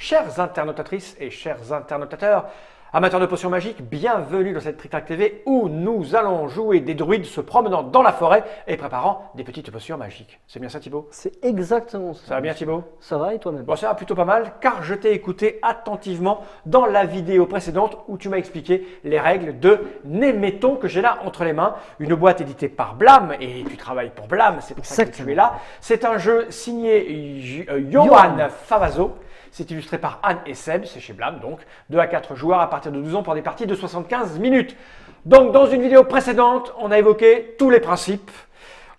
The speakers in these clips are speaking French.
Chères internautatrices et chers internautateurs, amateurs de potions magiques, bienvenue dans cette TrickTrack TV où nous allons jouer des druides se promenant dans la forêt et préparant des petites potions magiques. C'est bien ça Thibaut? C'est exactement ça. Ça va bien Thibaut? Ça va et toi-même? Bon, ça va plutôt pas mal car je t'ai écouté attentivement dans la vidéo précédente où tu m'as expliqué les règles de Néméton que j'ai là entre les mains. Une boîte éditée par Blam et tu travailles pour Blam, c'est pour ça que tu es là. C'est un jeu signé Johan Favazo. C'est illustré par Anne et Seb, c'est chez Blam donc. 2 à 4 joueurs à partir de 12 ans pour des parties de 75 minutes. Donc dans une vidéo précédente, on a évoqué tous les principes.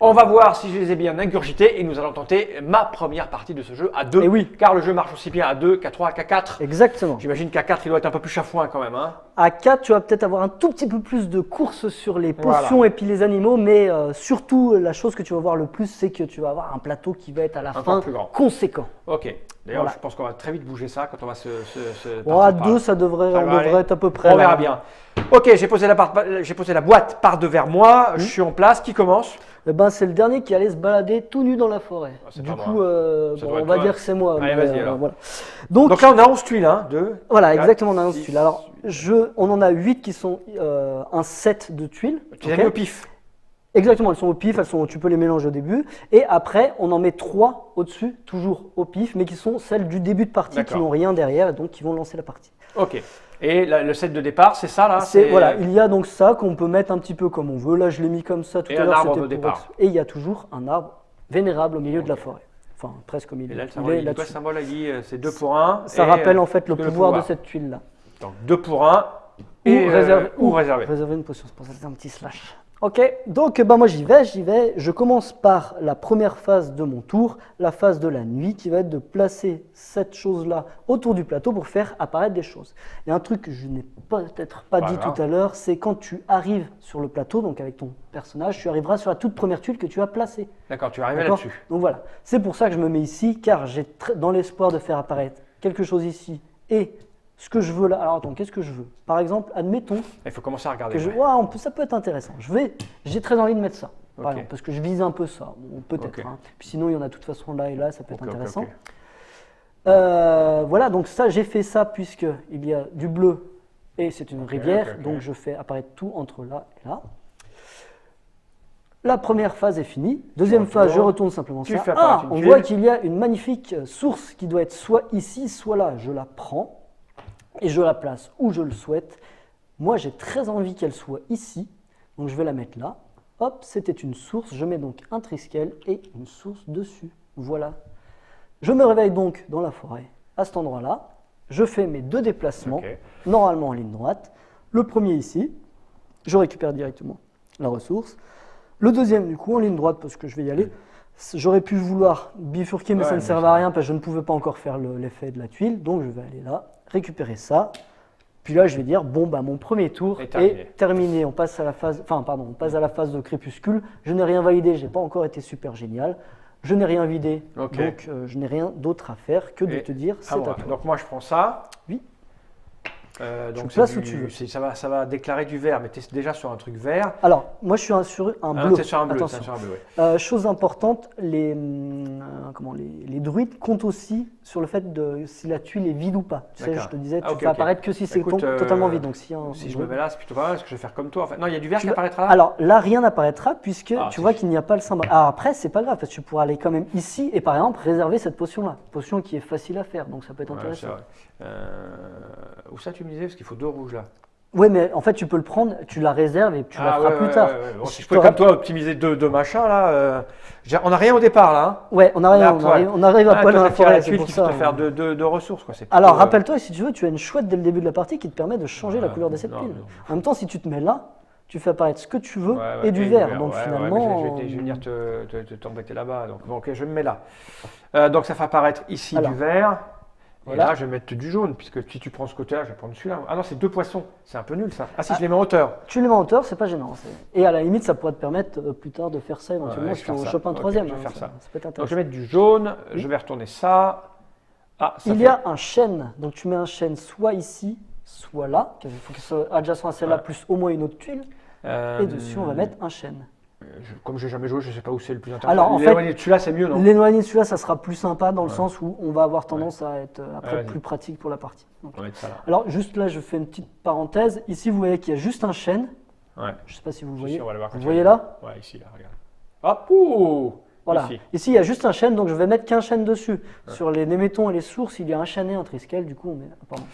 On va voir si je les ai bien ingurgités et nous allons tenter ma première partie de ce jeu à 2. Et oui. Car le jeu marche aussi bien à 2 qu'à 3, qu'à 4. Exactement. J'imagine qu'à 4, il doit être un peu plus chafouin quand même. Hein. À 4, tu vas peut-être avoir un tout petit peu plus de courses sur les potions et puis les animaux, mais surtout, la chose que tu vas voir le plus, c'est que tu vas avoir un plateau qui va être à la fin plus grand. conséquent. Ok. D'ailleurs, Voilà. je pense qu'on va très vite bouger ça quand on va se À 2, ça devrait, on devrait être à peu près. On verra bien. Ok, j'ai posé la boîte par devers moi. Je suis en place. Qui commence? Eh ben, c'est le dernier qui allait se balader tout nu dans la forêt. c'est Du pas coup, moi. bon, on va dire que c'est moi. Allez, mais, vas-y, alors. voilà. Donc là, on a 11 tuiles. 2. Voilà, 4, exactement, on a 11 6, tuiles. Alors, on en a 8 qui sont un set de tuiles. Tu les as mis au pif. Exactement, elles sont au pif, tu peux les mélanger au début. Et après, on en met 3 au-dessus, toujours au pif, mais qui sont celles du début de partie, qui n'ont rien derrière, et donc qui vont lancer la partie. Ok. Et le set de départ, c'est ça là? Voilà, il y a donc ça qu'on peut mettre un petit peu comme on veut. Là, je l'ai mis comme ça tout à l'heure. Et un arbre de départ. Et il y a toujours un arbre vénérable au milieu de la forêt. Enfin, presque au milieu. Et là, le symbole, c'est 2 pour 1. Ça rappelle en fait le pouvoir de cette tuile-là. Donc 2 pour 1 ou réservé. Réserver une potion, c'est pour ça que c'est un petit slash. Ok, donc moi j'y vais. Je commence par la première phase de mon tour, la phase de la nuit, qui va être de placer cette chose-là autour du plateau pour faire apparaître des choses. Il y a un truc que je n'ai peut-être pas dit tout à l'heure, c'est quand tu arrives sur le plateau, donc avec ton personnage, tu arriveras sur la toute première tuile que tu as placée. D'accord, tu arrives là-dessus. Donc voilà, c'est pour ça que je me mets ici, car j'ai dans l'espoir de faire apparaître quelque chose ici et ce que je veux là. Alors attends, qu'est-ce que je veux? Par exemple, admettons. Il faut commencer à regarder. Ça peut être intéressant. J'ai très envie de mettre ça, par exemple, parce que je vise un peu ça. Bon, peut-être. Hein. Puis sinon, il y en a de toute façon là et là, ça peut être intéressant. Voilà, donc ça, j'ai fait ça puisqu'il y a du bleu et c'est une rivière. Donc je fais apparaître tout entre là et là. La première phase est finie. Deuxième phase, je retourne simplement ça. On voit qu'il y a une magnifique source qui doit être soit ici, soit là. Je la prends. Et je la place où je le souhaite. Moi, j'ai très envie qu'elle soit ici. Donc, je vais la mettre là. Hop, c'était une source. Je mets donc un triskel et une source dessus. Voilà. Je me réveille donc dans la forêt, à cet endroit-là. Je fais mes 2 déplacements, normalement en ligne droite. Le premier ici, je récupère directement la ressource. Le deuxième, du coup, en ligne droite, parce que je vais y aller. J'aurais pu vouloir bifurquer, mais ça ne servait à rien parce que je ne pouvais pas encore faire l'effet de la tuile. Donc, je vais aller là, récupérer ça. Puis là, je vais dire, bon, mon premier tour est terminé. On passe à la phase, on passe à la phase de crépuscule. Je n'ai rien validé, je n'ai pas encore été super génial. Je n'ai rien vidé, donc je n'ai rien d'autre à faire que de te dire, c'est à toi. Donc moi, je prends ça. Oui. Donc place où tu veux. Ça va déclarer du vert, mais tu es déjà sur un truc vert. Alors, moi je suis sur un bleu. C'est sur un bleu. Attention. Sur un bleu, chose importante, les druides comptent aussi sur le fait si la tuile est vide ou pas. Tu sais, je te disais, tu fais apparaître que si c'est totalement vide. Donc, si je me mets là, c'est plutôt pas mal, parce que je vais faire comme toi. En fait. Non, il y a du vert qui apparaîtra là. Alors là, rien n'apparaîtra puisque tu vois qu'il n'y a pas le symbole. Alors après, c'est pas grave, parce que tu pourras aller quand même ici et par exemple réserver cette potion-là. Potion qui est facile à faire, donc ça peut être intéressant. Où ça tu me disais? Parce qu'il faut 2 rouges là. Oui, mais en fait, tu peux le prendre, tu la réserves et tu la feras plus tard. Bon, si je pouvais comme toi optimiser deux machins là, on n'a rien au départ là. Hein. Ouais, on arrive à poil dans la forêt, c'est pour ça. Tu peux faire deux ressources quoi. Alors rappelle-toi, si tu veux, tu as une chouette dès le début de la partie qui te permet de changer la couleur de cette pile. En même temps, si tu te mets là, tu fais apparaître ce que tu veux et du vert. Donc finalement, je vais venir t'embêter là-bas. Donc ok, je me mets là. Donc ça fait apparaître ici du vert. Et là, je vais mettre du jaune, puisque si tu prends ce côté-là, je vais prendre celui-là. Ah non, c'est 2 poissons. C'est un peu nul, ça. Ah si, je les mets en hauteur. Tu les mets en hauteur, c'est pas gênant. Et à la limite, ça pourrait te permettre plus tard de faire ça éventuellement si on chope un troisième. Je vais faire ça. Ça peut être intéressant. Donc je vais mettre du jaune, je vais retourner ça. Il y a un chêne. Donc tu mets un chêne soit ici, soit là. Il faut qu'il soit adjacent à celle-là, plus au moins une autre tuile. Et dessus, on va mettre un chêne. Comme je n'ai jamais joué, je ne sais pas où c'est le plus intéressant. Alors, en fait, l'éloigné de celui-là, c'est mieux, non? L'éloigné de celui-là, ça sera plus sympa dans le sens où on va avoir tendance à être après plus pratique pour la partie. Donc, on va mettre ça là. Alors, juste là, je fais une petite parenthèse. Ici, vous voyez qu'il y a juste un chêne. Ouais. Je ne sais pas si vous le voyez. Si, on va le voir vous voyez là? Ouais, ici, là, regarde. Hop, ouh! Voilà. Ici, il y a juste un chêne, donc je vais mettre qu'un chêne dessus. Ouais. Sur les némétons et les sources, il y a un chêne et un triskel. Du coup, on met. Pardon.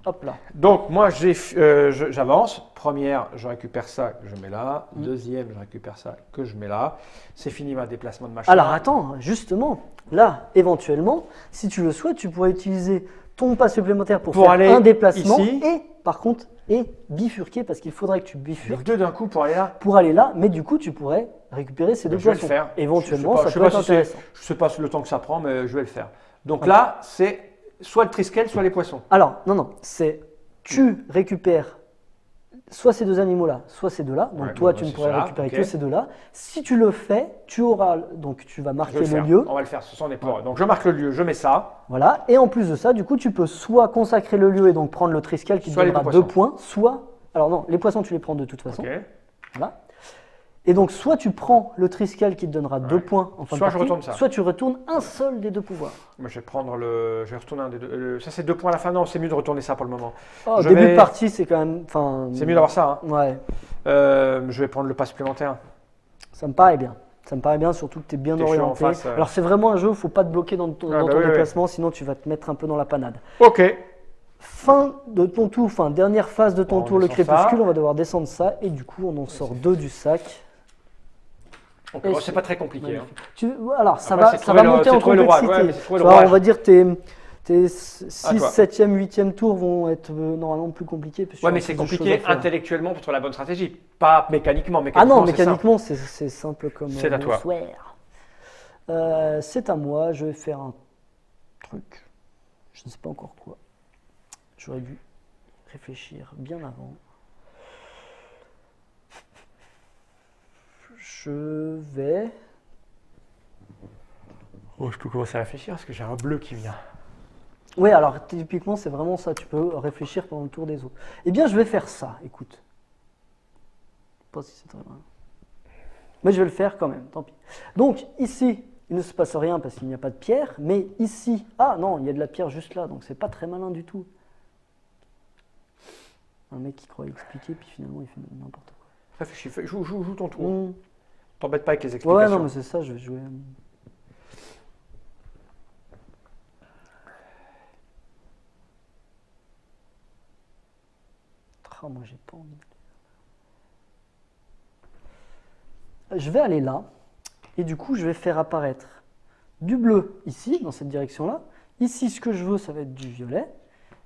Hop là. Donc, moi, j'avance. Première, je récupère ça, que je mets là. Deuxième, je récupère ça, que je mets là. C'est fini ma déplacement de machin. Alors, attends, justement, là, éventuellement, si tu le souhaites, tu pourrais utiliser ton pas supplémentaire pour faire aller un déplacement. Ici. Et, par contre, bifurquer, parce qu'il faudrait que tu bifurques. Deux d'un coup pour aller là. Pour aller là, mais du coup, tu pourrais récupérer ces deux poissons. Je vais le faire. Éventuellement, ça peut être intéressant. Je ne sais pas le temps que ça prend, mais je vais le faire. Donc là, c'est soit le triskel, soit les poissons. Alors, non, c'est tu récupères soit ces deux animaux-là, soit ces deux-là. Donc toi, tu ne pourrais récupérer que ces deux-là. Si tu le fais, tu vas marquer le lieu. On va le faire, ce sont des porcs. Donc je marque le lieu, je mets ça. Voilà. Et en plus de ça, du coup, tu peux soit consacrer le lieu et donc prendre le triskel qui te donnera 2 points, soit… Alors non, les poissons, tu les prends de toute façon. Voilà. Et donc, soit tu prends le triskel qui te donnera 2 points en fin de partie, je retourne ça. Soit tu retournes un seul des 2 pouvoirs. Moi, je vais prendre je vais retourner un des deux. Ça, c'est 2 points à la fin. Non, c'est mieux de retourner ça pour le moment. Au début de partie, c'est quand même… C'est mieux d'avoir ça. Hein. Ouais. Je vais prendre le pas supplémentaire. Ça me paraît bien. Ça me paraît bien, surtout que tu es bien orienté. Alors, c'est vraiment un jeu où il ne faut pas te bloquer dans ton déplacement, sinon tu vas te mettre un peu dans la panade. Ok. Fin de ton tour, dernière phase de ton tour, le crépuscule. On va devoir descendre ça. Et du coup, on en sort 2 du sac. C'est pas très compliqué. Hein. Alors, ça va monter en complexité. On va dire tes 6, 7e, 8e tours vont être normalement plus compliqués. Ouais, mais c'est compliqué intellectuellement pour trouver la bonne stratégie. Pas mécaniquement. Ah non, mécaniquement, c'est simple comme c'est à toi. C'est à moi. Je vais faire un truc. Je ne sais pas encore quoi. J'aurais dû réfléchir bien avant. Je vais… Oh, je peux commencer à réfléchir parce que j'ai un bleu qui vient. Oui, alors typiquement, c'est vraiment ça. Tu peux réfléchir pendant le tour des autres. Eh bien, je vais faire ça, écoute. Je sais pas si c'est très bien. Mais je vais le faire quand même, tant pis. Donc, ici, il ne se passe rien parce qu'il n'y a pas de pierre. Mais ici, ah non, il y a de la pierre juste là. Donc, c'est pas très malin du tout. Un mec qui croit expliquer, puis finalement, il fait n'importe quoi. Réfléchis, joue ton tour. T'embête pas avec les explications. Ouais, non, mais c'est ça, je vais jouer. Oh, moi, j'ai pas envie. Je vais aller là, et du coup, je vais faire apparaître du bleu ici, dans cette direction-là. Ici, ce que je veux, ça va être du violet.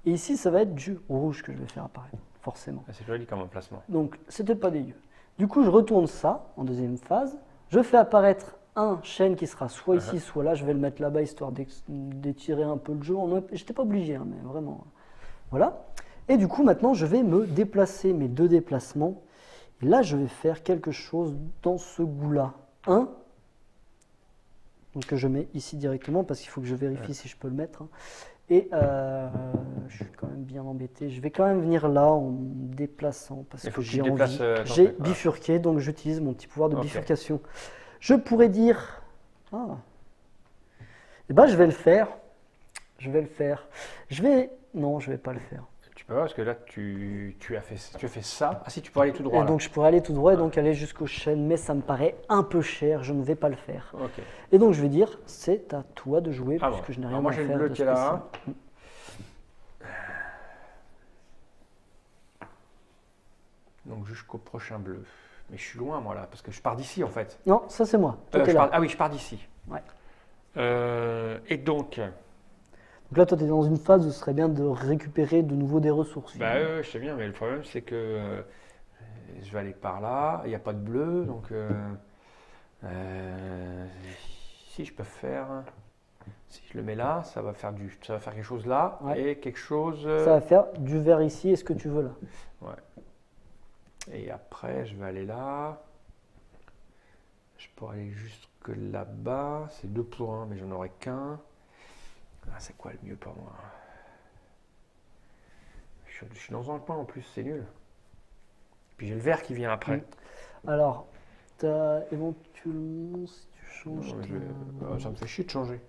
Et ici, ça va être du rouge que je vais faire apparaître, forcément. C'est joli comme emplacement. Donc, c'était pas dégueu. Du coup, je retourne ça en deuxième phase. Je fais apparaître un chêne qui sera soit ici, soit là. Je vais le mettre là-bas, histoire d'étirer un peu le jeu. J'étais pas obligé, hein, mais vraiment. Voilà. Et du coup, maintenant, je vais me déplacer, mes 2 déplacements. Et là, je vais faire quelque chose dans ce goût-là. Donc, que je mets ici directement, parce qu'il faut que je vérifie si je peux le mettre. Hein. Et je suis quand même bien embêté. Je vais quand même venir là en me déplaçant, parce que j'ai envie. J'ai bifurqué, donc j'utilise mon petit pouvoir de bifurcation. Je pourrais dire… Eh ben, je vais le faire. Non, je vais pas le faire. Tu peux, parce que là, tu as fait ça. Ah si, tu peux aller tout droit. Et donc, je pourrais aller tout droit et donc aller jusqu'au chêne, mais ça me paraît un peu cher. Je ne vais pas le faire. Okay. Et donc, je vais dire, c'est à toi de jouer, puisque je n'ai rien à faire. Moi, j'ai le bleu qui est là. Donc, jusqu'au prochain bleu. Mais je suis loin, moi, là, parce que je pars d'ici, en fait. Non, ça, c'est moi. Ah oui, je pars d'ici. Ouais. Et donc… Donc là, toi, tu es dans une phase où ce serait bien de récupérer de nouveau des ressources. Je sais bien, mais le problème, c'est que je vais aller par là. Il n'y a pas de bleu, donc si je peux faire… Si je le mets là, ça va faire quelque chose là et quelque chose… Ça va faire du vert ici et ce que tu veux là. Ouais. Et après, je vais aller là. Je pourrais aller jusque là-bas. C'est 2 pour 1, mais j'en aurai qu'un. C'est quoi le mieux pour moi? Je suis dans un coin en plus, c'est nul. Puis j'ai le vert qui vient après. Alors, tu as éventuellement, si tu changes. Ça me fait chier de changer.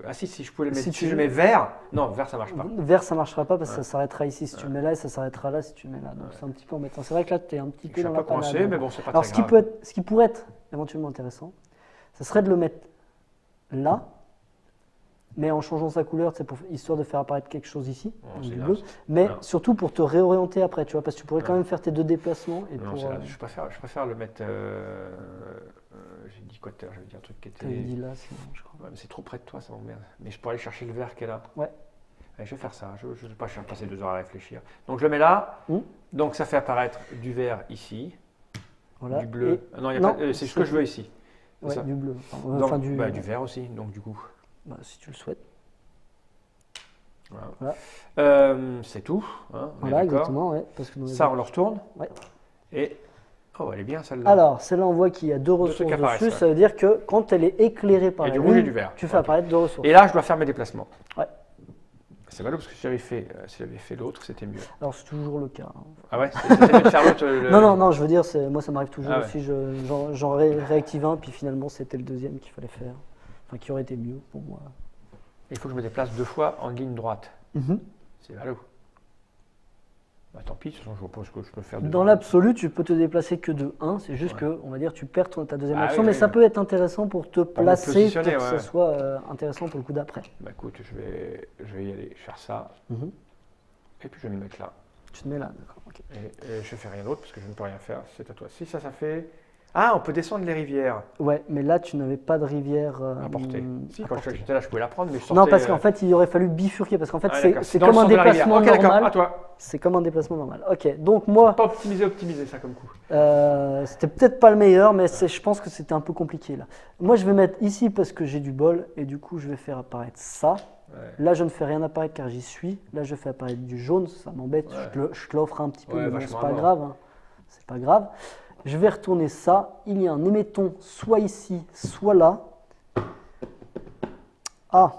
Ah si, je pouvais le mettre. Si je mets vert, non, vert ça marche pas. Vert ça marchera pas parce que ça s'arrêtera ici si tu le mets là et ça s'arrêtera là si tu le mets là. Donc c'est un petit peu embêtant. C'est vrai que là tu es un petit peu dans la panade. Je suis un peu coincé, mais bon, c'est pas Alors très grave. Ce qui pourrait être éventuellement intéressant, ça serait de le mettre là, mais en changeant sa couleur, histoire de faire apparaître quelque chose ici, du bleu, mais surtout pour te réorienter après, tu vois, parce que tu pourrais quand même faire tes 2 déplacements. Et non, je préfère le mettre. J'ai dit quoi tout à l'heure? J'avais dit un truc qui était. T'avais dit là, sinon, je crois. Ouais, mais c'est trop près de toi, ça m'emmerde. Mais je pourrais aller chercher le vert qui est là. Ouais. Allez, je vais faire ça. Je ne sais pas, je vais passer 2 heures à réfléchir. Donc je le mets là. Donc ça fait apparaître du vert ici. Voilà. Du bleu. Non, c'est ce que je veux ici. Ouais, du bleu. Du vert aussi, donc du coup. Si tu le souhaites. Voilà. C'est tout. Hein, voilà, exactement. Ouais, parce que ça, on le retourne. Ouais. Et. Oh, elle est bien celle-là. Alors, celle-là, on voit qu'il y a 2 ressources dessus. Ça veut dire que quand elle est éclairée par la lune, tu fais apparaître 2 ressources. Et là, je dois faire mes déplacements. Ouais. C'est valable parce que si j'avais fait l'autre, c'était mieux. Alors, c'est toujours le cas. Ah ouais, c'était mieux de faire l'autre. Non, je veux dire, moi, ça m'arrive toujours aussi. J'en réactive un, puis finalement, c'était le deuxième qu'il fallait faire. Enfin, qui aurait été mieux pour moi. Il faut que je me déplace 2 fois en ligne droite. C'est valable. Bah, tant pis, de toute façon, je vois pas ce que je peux faire. Dans l'absolu, tu peux te déplacer que de 1. C'est juste que, on va dire, tu perds ta deuxième action, mais ça peut être intéressant pour te placer, pour que ça soit intéressant pour le coup d'après. Bah écoute, je vais y aller faire ça. Et puis je vais me mettre là. Tu te mets là, d'accord. Okay. Et je fais rien d'autre parce que je ne peux rien faire. C'est à toi. Si ça fait. Ah, on peut descendre les rivières. Ouais, mais là, tu n'avais pas de rivière à portée. Si, quand j'étais là, je pouvais la prendre, mais je sortais. Non, parce qu'en fait, il aurait fallu bifurquer, parce qu'en fait, c'est comme un déplacement normal. À toi. C'est comme un déplacement normal. Ok, donc moi. Pas optimiser ça comme coup. C'était peut-être pas le meilleur, mais je pense que c'était un peu compliqué là. Moi, je vais mettre ici parce que j'ai du bol, et du coup, je vais faire apparaître ça. Ouais. Là, je ne fais rien apparaître car j'y suis. Là, je fais apparaître du jaune, ça m'embête. Ouais. Je te l'offre un petit peu, mais bon, c'est pas grave. Hein. C'est pas grave. Je vais retourner ça. Il y a un émetton soit ici, soit là. Ah.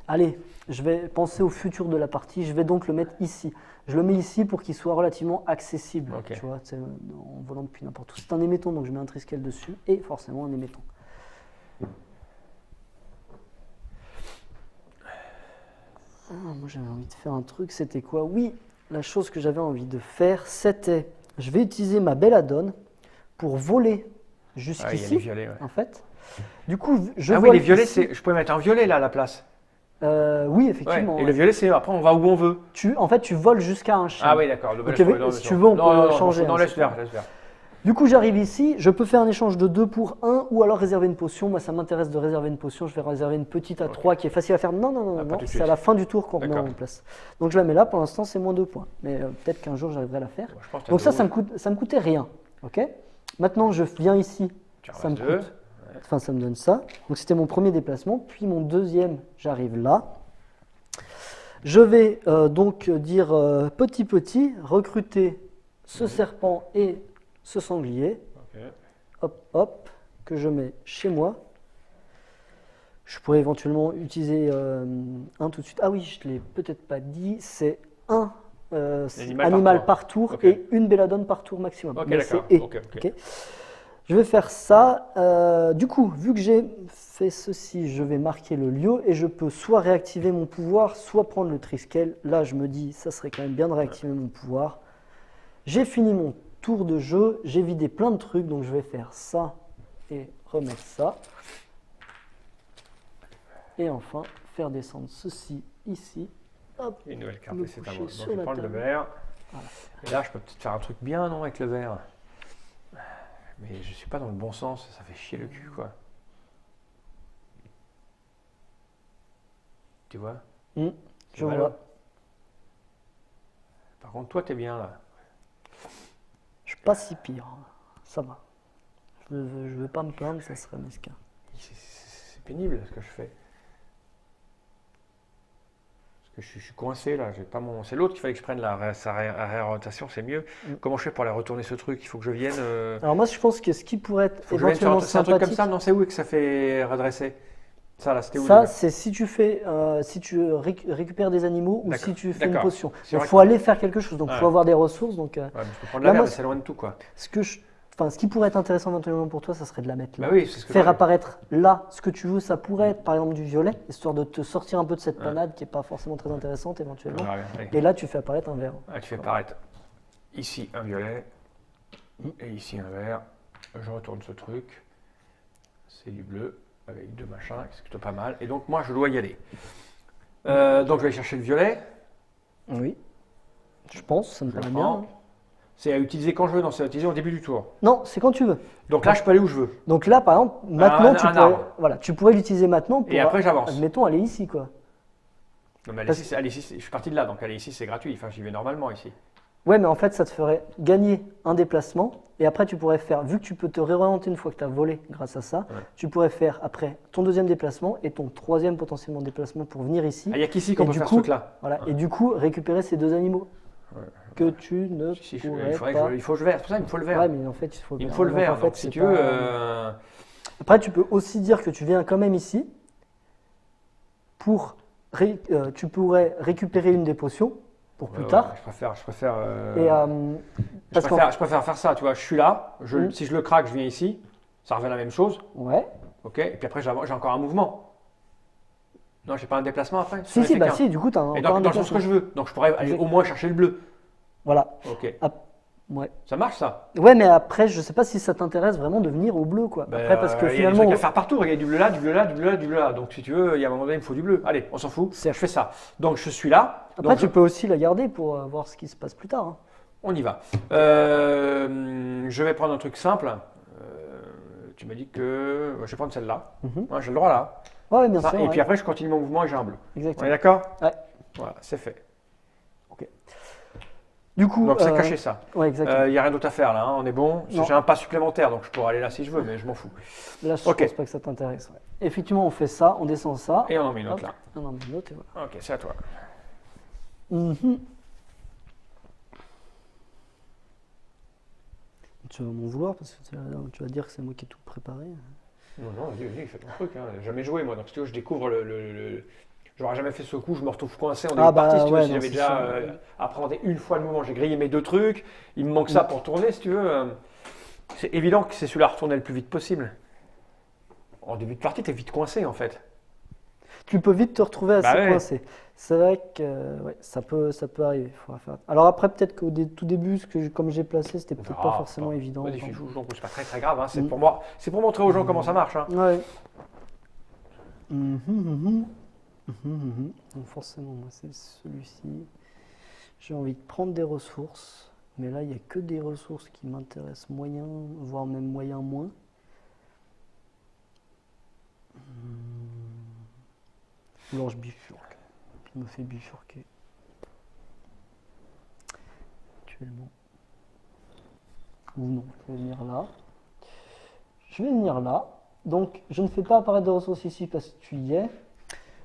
Allez, je vais penser au futur de la partie. Je vais donc le mettre ici. Je le mets ici pour qu'il soit relativement accessible. Okay. Tu vois, en volant depuis n'importe où. C'est un émetton, donc je mets un triskel dessus et forcément un émetton. Moi, j'avais envie de faire un truc. C'était quoi? Oui. La chose que j'avais envie de faire, c'était, je vais utiliser ma belladone pour voler jusqu'ici, en fait. Du coup, oui, les violets, je pourrais mettre un violet là à la place. Oui, effectivement. Ouais. Et le violet, c'est après, on va où on veut. En fait, tu voles jusqu'à un chien. Ah oui, d'accord. Si tu veux, on peut changer. Non, laisse faire. Du coup, j'arrive ici, je peux faire un échange de 2 pour 1 ou alors réserver une potion. Moi, ça m'intéresse de réserver une potion. Je vais réserver une petite à 3 qui est facile à faire. Non, c'est à la fin du tour qu'on remet en place. Donc, je la mets là. Pour l'instant, c'est moins 2 points. Mais peut-être qu'un jour, j'arriverai à la faire. Donc, ça me coûtait rien. Okay. Maintenant, je viens ici. Ça me coûte. Enfin, ça me donne ça. Donc, c'était mon premier déplacement. Puis, mon deuxième, j'arrive là. Je vais donc dire petit, recruter ce serpent et ce sanglier, hop, que je mets chez moi. Je pourrais éventuellement utiliser un tout de suite. Ah oui, je ne l'ai peut-être pas dit, c'est un animal par tour et une belladone par tour maximum. Ok, d'accord. Okay. Je vais faire ça. Du coup, vu que j'ai fait ceci, je vais marquer le lieu et je peux soit réactiver mon pouvoir, soit prendre le triskel. Là, je me dis, ça serait quand même bien de réactiver mon pouvoir. J'ai fini mon tour de jeu, j'ai vidé plein de trucs, donc je vais faire ça et remettre ça. Et enfin, faire descendre ceci ici. Hop, une nouvelle carte, c'est à moi. Donc je vais prendre le vert. Voilà. Et là, je peux peut-être faire un truc bien, non, avec le vert. Mais je suis pas dans le bon sens, ça fait chier le cul, quoi. Tu vois? Je vois. Par contre, toi, t'es bien là. Je suis pas si pire, ça va. Je veux pas me plaindre, ça serait mesquin. C'est pénible ce que je fais. Parce que je suis coincé là, j'ai pas mon. C'est l'autre qu'il fallait que je prenne sa réorientation, c'est mieux. Comment je fais pour aller retourner ce truc? Il faut que je vienne. Alors moi je pense que ce qui pourrait être éventuellement sympathique. C'est un truc comme ça, non? C'est où que ça fait redresser? Ça, là, c'était où? Ça, c'est si tu fais, si tu récupères des animaux ou si tu fais une potion. Il faut aller faire quelque chose, donc il faut avoir des ressources. Donc, mais je peux prendre la mer, mais c'est loin de tout, quoi. Ce qui pourrait être intéressant éventuellement pour toi, ça serait de la mettre là. Bah oui, c'est ce que faire apparaître là ce que tu veux, ça pourrait être par exemple du violet, histoire de te sortir un peu de cette panade qui n'est pas forcément très intéressante éventuellement. Et là, tu fais apparaître un vert. Ah, tu fais apparaître ici un violet et ici un vert. Je retourne ce truc. C'est du bleu avec deux machins, c'est plutôt pas mal. Et donc moi, je dois y aller. Donc je vais aller chercher le violet. Oui, je pense, ça me paraît bien. C'est à utiliser quand je veux, non, c'est à utiliser au début du tour. Non, c'est quand tu veux. Donc là, je peux aller où je veux. Donc là, par exemple, maintenant, tu pourrais l'utiliser maintenant pour, et après, j'avance. Admettons, aller ici, quoi. Non, mais aller ici, je suis parti de là, donc aller ici, c'est gratuit. Enfin, j'y vais normalement ici. Ouais, mais en fait, ça te ferait gagner un déplacement. Et après, tu pourrais faire, vu que tu peux te réorienter une fois que tu as volé grâce à ça, tu pourrais faire après ton deuxième déplacement et ton troisième potentiellement déplacement pour venir ici. Il n'y a qu'ici qu'on peut faire ce truc-là. Voilà, et du coup, récupérer ces deux animaux. Que tu ne pourrais pas. Il faut que je vert, c'est pour ça qu'il me faut le vert. Ouais, mais en fait, il me faut le vert. En fait, si tu veux. Après, tu peux aussi dire que tu viens quand même ici pour. Tu pourrais récupérer une des potions pour plus tard. Je préfère. Je préfère faire ça, tu vois. Je suis là. Si je le craque, je viens ici. Ça revient à la même chose. Ouais. Ok. Et puis après, j'ai encore un mouvement. Non, j'ai pas un déplacement après. Si, du coup, tu as un. Et dans le sens que je veux. Donc, je pourrais aller au moins chercher le bleu. Voilà. Ok. Ouais. Ça marche ça? Ouais, mais après, je sais pas si ça t'intéresse vraiment de venir au bleu, quoi. Après, parce que finalement. Il y a des trucs à faire partout. Il y a du bleu là, du bleu là, du bleu là, du bleu là. Donc, si tu veux, il y a un moment donné, il me faut du bleu. Allez, on s'en fout. Je fais ça. Donc, je suis là. Après, tu peux aussi la garder pour voir ce qui se passe plus tard. Hein. On y va. Je vais prendre un truc simple. Tu m'as dit que je vais prendre celle-là. J'ai le droit là. Ouais, bien sûr. Et puis après, je continue mon mouvement et j'ai un bleu. Exactement. On est d'accord? Ouais. Voilà, c'est fait. Ok. Du coup. Donc, c'est caché ça. Ouais, exactement. Il n'y a rien d'autre à faire là, hein, on est bon. J'ai un pas supplémentaire, donc je pourrais aller là si je veux, mais je m'en fous. Là, je pense pas que ça t'intéresse. Ouais. Effectivement, on fait ça, on descend ça. Et on en met une autre là. On en met une autre et voilà. Ok, c'est à toi. Tu vas m'en vouloir parce que tu vas dire que c'est moi qui ai tout préparé. Non, vas-y, fais ton truc. Hein. J'ai jamais joué moi, donc si tu veux, je découvre J'aurais jamais fait ce coup, je me retrouve coincé en début de partie. Si tu veux, si j'avais déjà appréhendé une fois le mouvement, j'ai grillé mes deux trucs. Il me manque ça pour tourner, si tu veux. C'est évident que c'est celui-là à retourner le plus vite possible. En début de partie, tu es vite coincé en fait. Tu peux vite te retrouver assez coincé. C'est vrai que ça peut arriver. Alors après, peut-être qu'au tout début, comme j'ai placé, c'était peut-être pas forcément évident. Vas-y, c'est pas très grave. Hein. C'est pour moi, c'est pour montrer aux gens comment ça marche. Hein. Ouais. Donc forcément, moi c'est celui-ci. J'ai envie de prendre des ressources, mais là il n'y a que des ressources qui m'intéressent moyen, voire même moyen moins. Alors je bifurque. Je me fais bifurquer. Actuellement. Ou non, je vais venir là. Je vais venir là. Donc je ne fais pas apparaître de ressources ici parce que tu y es.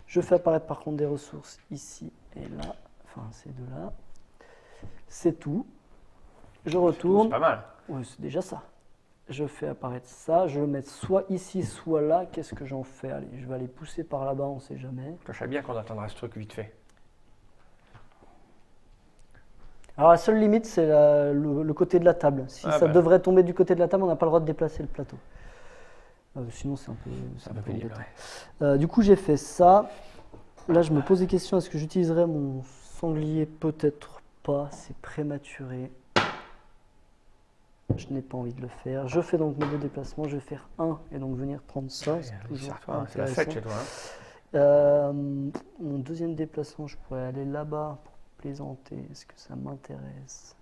Je fais apparaître par contre des ressources ici et là, enfin ces deux-là. C'est tout. Je retourne. C'est pas mal. Oui, c'est déjà ça. Je fais apparaître ça, je vais le mettre soit ici, soit là. Qu'est-ce que j'en fais? Allez, je vais aller pousser par là-bas, on ne sait jamais. Je savais bien qu'on atteindrait ce truc vite fait. Alors la seule limite, c'est le côté de la table. Si ça devrait tomber du côté de la table, on n'a pas le droit de déplacer le plateau. Sinon, c'est un peu pénible. Du coup, j'ai fait ça. Là, je me pose des questions. Est-ce que j'utiliserai mon sanglier? Peut-être pas. C'est prématuré. Je n'ai pas envie de le faire. Je fais donc mes deux déplacements. Je vais faire un et donc venir prendre ça. C'est toujours c'est la fête chez toi. Hein. Mon deuxième déplacement, je pourrais aller là-bas pour plaisanter. Est-ce que ça m'intéresse?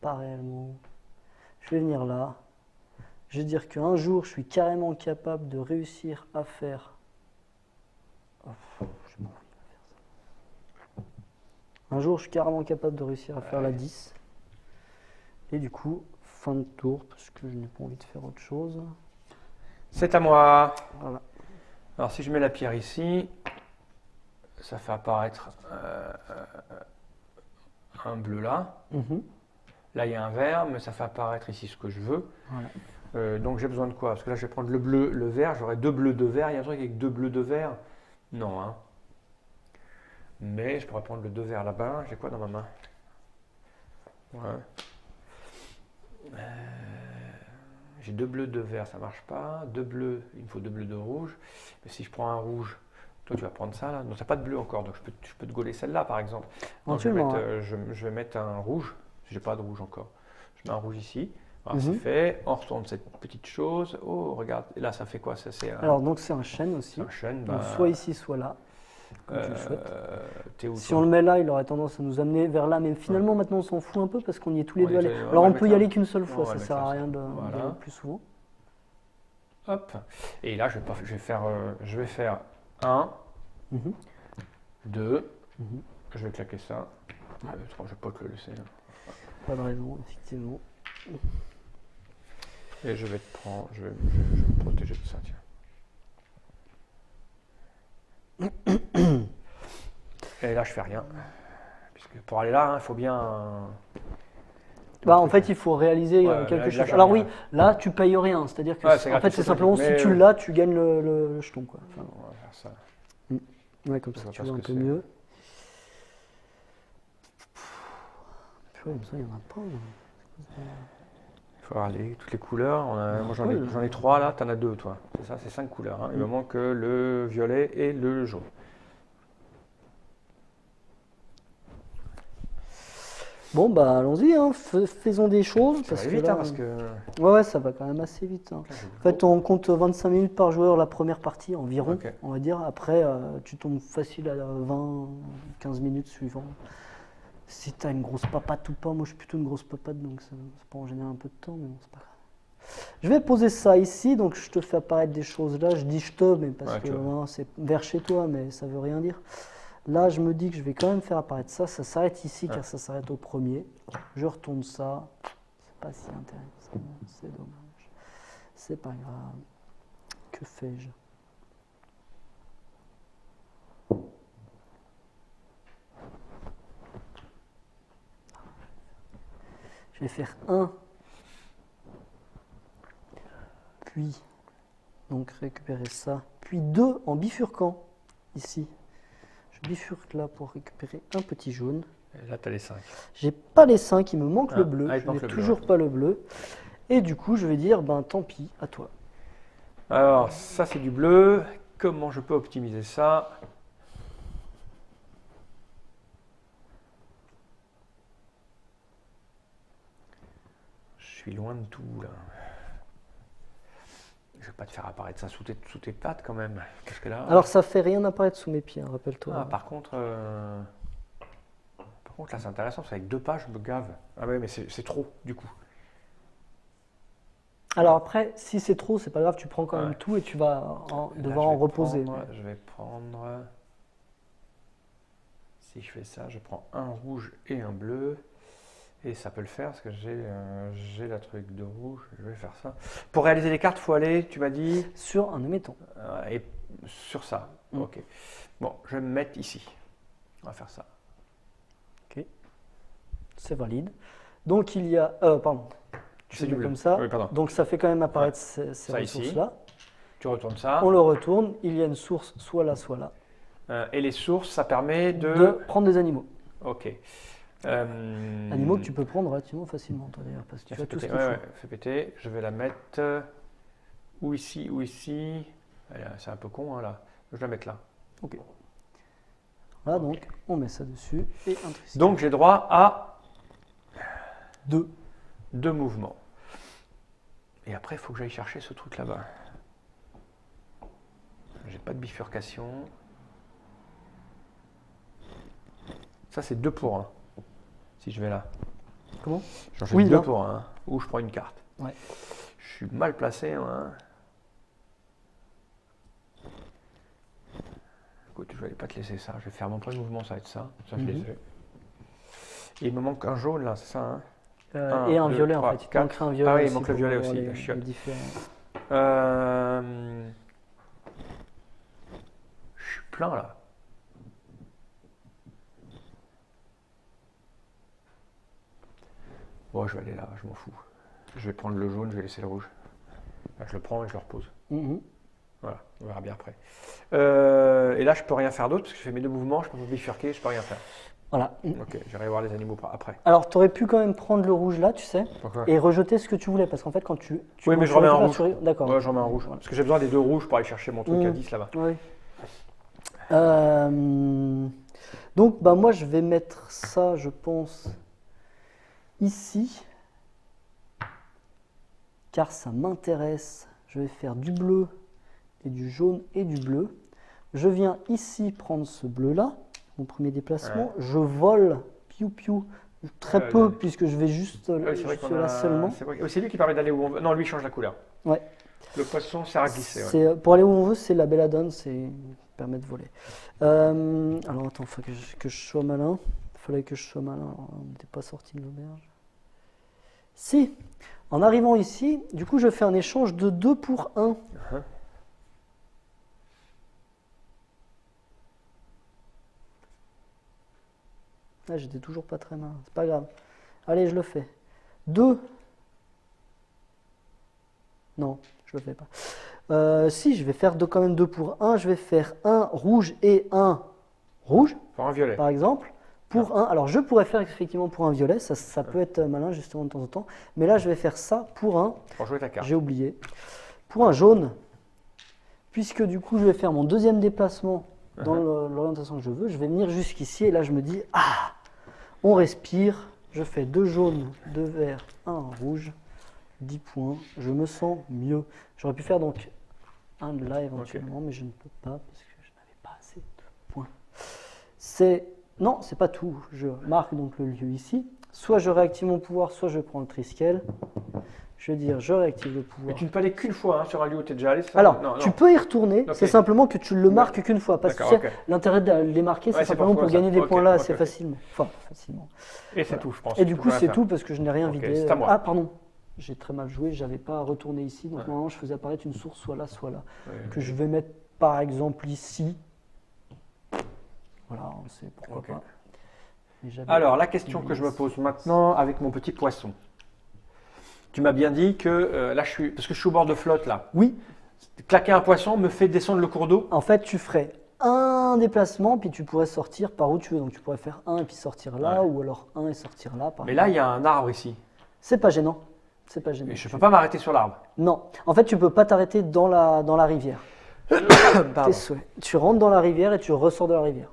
Pas réellement. Je vais venir là. Je vais dire qu'un jour, je suis carrément capable de réussir à faire. Un jour, je suis carrément capable de réussir à faire la 10. Et du coup, fin de tour, parce que je n'ai pas envie de faire autre chose. C'est à moi. Voilà. Alors, si je mets la pierre ici, ça fait apparaître un bleu là. Là, il y a un vert, mais ça fait apparaître ici ce que je veux. Voilà. Donc j'ai besoin de quoi? Parce que là je vais prendre le bleu, le vert, j'aurai 2 bleus, 2 verts. Il y a un truc avec 2 bleus, 2 verts? Non, hein. Mais je pourrais prendre le 2 verts là-bas. J'ai quoi dans ma main? Ouais. J'ai 2 bleus, 2 verts, ça marche pas. 2 bleus, il me faut 2 bleus, 2 rouges. Mais si je prends un rouge, toi tu vas prendre ça là. Non, t'as pas de bleu encore, donc je peux te gauler celle-là par exemple. Donc je vais mettre un rouge. J'ai pas de rouge encore. Je mets un rouge ici. Voilà, c'est fait. On retourne cette petite chose. Oh, regarde. Et là, ça fait quoi? Ça, c'est Alors, donc, c'est un chêne aussi. un chêne. Donc, soit ici, soit là. Comme tu le souhaites. Où, si on le met là, il aurait tendance à nous amener vers là. Mais finalement, maintenant, on s'en fout un peu parce qu'on y est tous les deux allés. Alors, on peut y aller qu'une seule fois. Ça sert à rien de aller plus souvent. Hop. Et là, je vais faire 1, 2. Je vais claquer ça. Je vais pas te le laisser. Pas de raison, effectivement. Et je vais te prendre, je vais me protéger de ça, tiens. Et là, je fais rien. Puisque pour aller là, il faut bien. En fait, il faut réaliser quelque chose. Alors oui, là, tu payes rien. C'est-à-dire que en fait, c'est simplement si tu l'as, tu gagnes le jeton, quoi. Enfin, on va faire ça. Ouais, comme ça, tu vois un peu mieux. Comme ça, il n'y en a pas. Il faut aller toutes les couleurs. Moi, j'en ai 3 là, tu en as 2, toi. C'est ça, c'est 5 couleurs. Hein. Il me manque le violet et le jaune. Bon, bah allons-y, hein. Faisons des choses. Ça va vite, là, parce que... Ouais, ça va quand même assez vite. Hein. En fait, on compte 25 minutes par joueur la première partie environ, on va dire. Après, tu tombes facile à 20-15 minutes suivant. Si t'as une grosse papate ou pas, moi je suis plutôt une grosse papate, donc ça prend en général un peu de temps, mais bon, c'est pas grave. Je vais poser ça ici, donc je te fais apparaître des choses là. Je dis je te, mais parce que c'est vers chez toi, mais ça veut rien dire. Là, je me dis que je vais quand même faire apparaître ça. Ça s'arrête ici, car ça s'arrête au premier. Je retourne ça. C'est pas si intéressant, c'est dommage. C'est pas grave. Que fais-je? Je vais faire 1, puis donc récupérer ça, puis 2 en bifurquant ici. Je bifurque là pour récupérer un petit jaune. Et là, tu as les 5. J'ai pas les 5, il me manque le bleu. Je n'ai toujours pas le bleu. Et du coup, je vais dire, ben tant pis, à toi. Alors, ça c'est du bleu. Comment je peux optimiser ça? Je suis loin de tout là. Je vais pas te faire apparaître ça sous tes pattes quand même. Parce que là, alors ça fait rien apparaître sous mes pieds, hein, rappelle-toi. Ah, par contre là c'est intéressant, c'est avec 2 pages, je me gave. Ah ouais, mais c'est trop du coup. Alors après, si c'est trop, c'est pas grave, tu prends quand même tout et tu vas devoir en reposer. Je vais prendre, si je fais ça, je prends un rouge et un bleu. Et ça peut le faire parce que j'ai la truc de rouge. Je vais faire ça. Pour réaliser les cartes, il faut aller, tu m'as dit, sur un émetton. Et sur ça. Ok. Bon, je vais me mettre ici. On va faire ça. Ok. C'est valide. Donc il y a. Pardon. Tu fais comme ça. Oui, donc ça fait quand même apparaître ces ressources-là. Tu retournes ça. On le retourne. Il y a une source soit là, soit là. Et les sources, ça permet de prendre des animaux. Ok. Animaux que tu peux prendre relativement facilement, toi d'ailleurs, parce que tu as tout ce qu'il faut. Fais péter. Je vais la mettre ou ici ou ici. C'est un peu con hein, là. Je vais la mettre là. Ok. Voilà, donc on met ça dessus et un triskel. Donc j'ai droit à 2 mouvements. Et après, il faut que j'aille chercher ce truc là-bas. J'ai pas de bifurcation. Ça, c'est 2 pour 1. Si je vais là. Comment? J'en fais 2 pour 1. Ou je prends une carte. Ouais. Je suis mal placé. Hein. Écoute, je vais pas te laisser ça. Je vais faire mon premier mouvement, ça va être ça. Ça, je les ai. Et il me manque un jaune là, c'est ça hein et un violet en fait. Il manquerait un violet. Ah oui, il manque le violet aussi. La chiotte. Je suis plein là. Bon, je vais aller là, je m'en fous. Je vais prendre le jaune, je vais laisser le rouge. Là, je le prends et je le repose. Mhm. Voilà, on verra bien après. Et là, je peux rien faire d'autre parce que je fais mes 2 mouvements, je peux me bifurquer, je peux rien faire. Voilà. Ok, j'irai voir les animaux après. Alors, tu aurais pu quand même prendre le rouge là, tu sais, Pourquoi? et rejeter ce que tu voulais. Parce qu'en fait, quand tu Oui, mais je remets un rouge. D'accord. Ouais, j'en mets un rouge. Parce que j'ai besoin des 2 rouges pour aller chercher mon truc à 10 là-bas. Oui. Donc, bah, moi, je vais mettre ça, je pense, ici. Car ça m'intéresse. Je vais faire du bleu et du jaune et du bleu. Je viens ici prendre ce bleu-là, mon premier déplacement. Ouais. Je vole, piou, très peu, puisque je vais juste là seulement. C'est lui qui permet d'aller où on veut. Non, lui, il change la couleur. Ouais. Le poisson sert à glisser. Ouais. Pour aller où on veut, c'est la belladone, c'est permet de voler. Alors attends, il faut que je sois malin. Il fallait que je sois malin. Alors, on n'était pas sorti de l'auberge. Si, en arrivant ici, du coup, je fais un échange de 2 pour 1. Ah, j'étais toujours pas très malin, c'est pas grave. Allez, je le fais. 2. Non, je le fais pas. Si, je vais faire quand même 2 pour 1. Je vais faire 1 rouge et 1 rouge. Pour un violet. Par exemple. Pour un. Alors, je pourrais faire effectivement pour un violet. Ça peut être malin justement de temps en temps. Mais là, je vais faire ça pour un. Pour jouer ta carte. J'ai oublié. Pour un jaune. Puisque du coup, je vais faire mon deuxième déplacement dans l'orientation que je veux. Je vais venir jusqu'ici. Et là, je me dis, ah, on respire. Je fais 2 jaunes, 2 verts, 1 rouge. 10 points, je me sens mieux. J'aurais pu faire donc un de là éventuellement, mais je ne peux pas parce que je n'avais pas assez de points. Non, c'est pas tout. Je marque donc le lieu ici. Soit je réactive mon pouvoir, soit je prends le triskel. Je veux dire, je réactive le pouvoir. Mais tu ne peux aller qu'une fois sur un lieu où tu es déjà allé. Alors, tu peux y retourner, c'est simplement que tu le marques qu'une fois. Parce que l'intérêt de les marquer, c'est simplement pour gagner des points là assez facilement. Enfin, facilement. Et c'est tout, je pense. Et du coup, c'est tout parce que je n'ai rien vidé. C'est à moi. Ah, pardon. J'ai très mal joué, je n'avais pas retourné ici, donc normalement je faisais apparaître une source soit là, que je vais mettre par exemple ici. Voilà, on sait pourquoi pas. Alors, la question que je me pose maintenant avec mon petit poisson. Tu m'as bien dit que là, parce que je suis au bord de flotte là. Oui. Claquer un poisson me fait descendre le cours d'eau. En fait, tu ferais un déplacement, puis tu pourrais sortir par où tu veux. Donc tu pourrais faire 1 et puis sortir là, ou alors 1 et sortir là. Mais là, il y a un arbre ici. C'est pas gênant. C'est pas gênant. Et je ne peux pas m'arrêter sur l'arbre. Non. En fait, tu ne peux pas t'arrêter dans la rivière. Tes souhaits. Tu rentres dans la rivière et tu ressors de la rivière.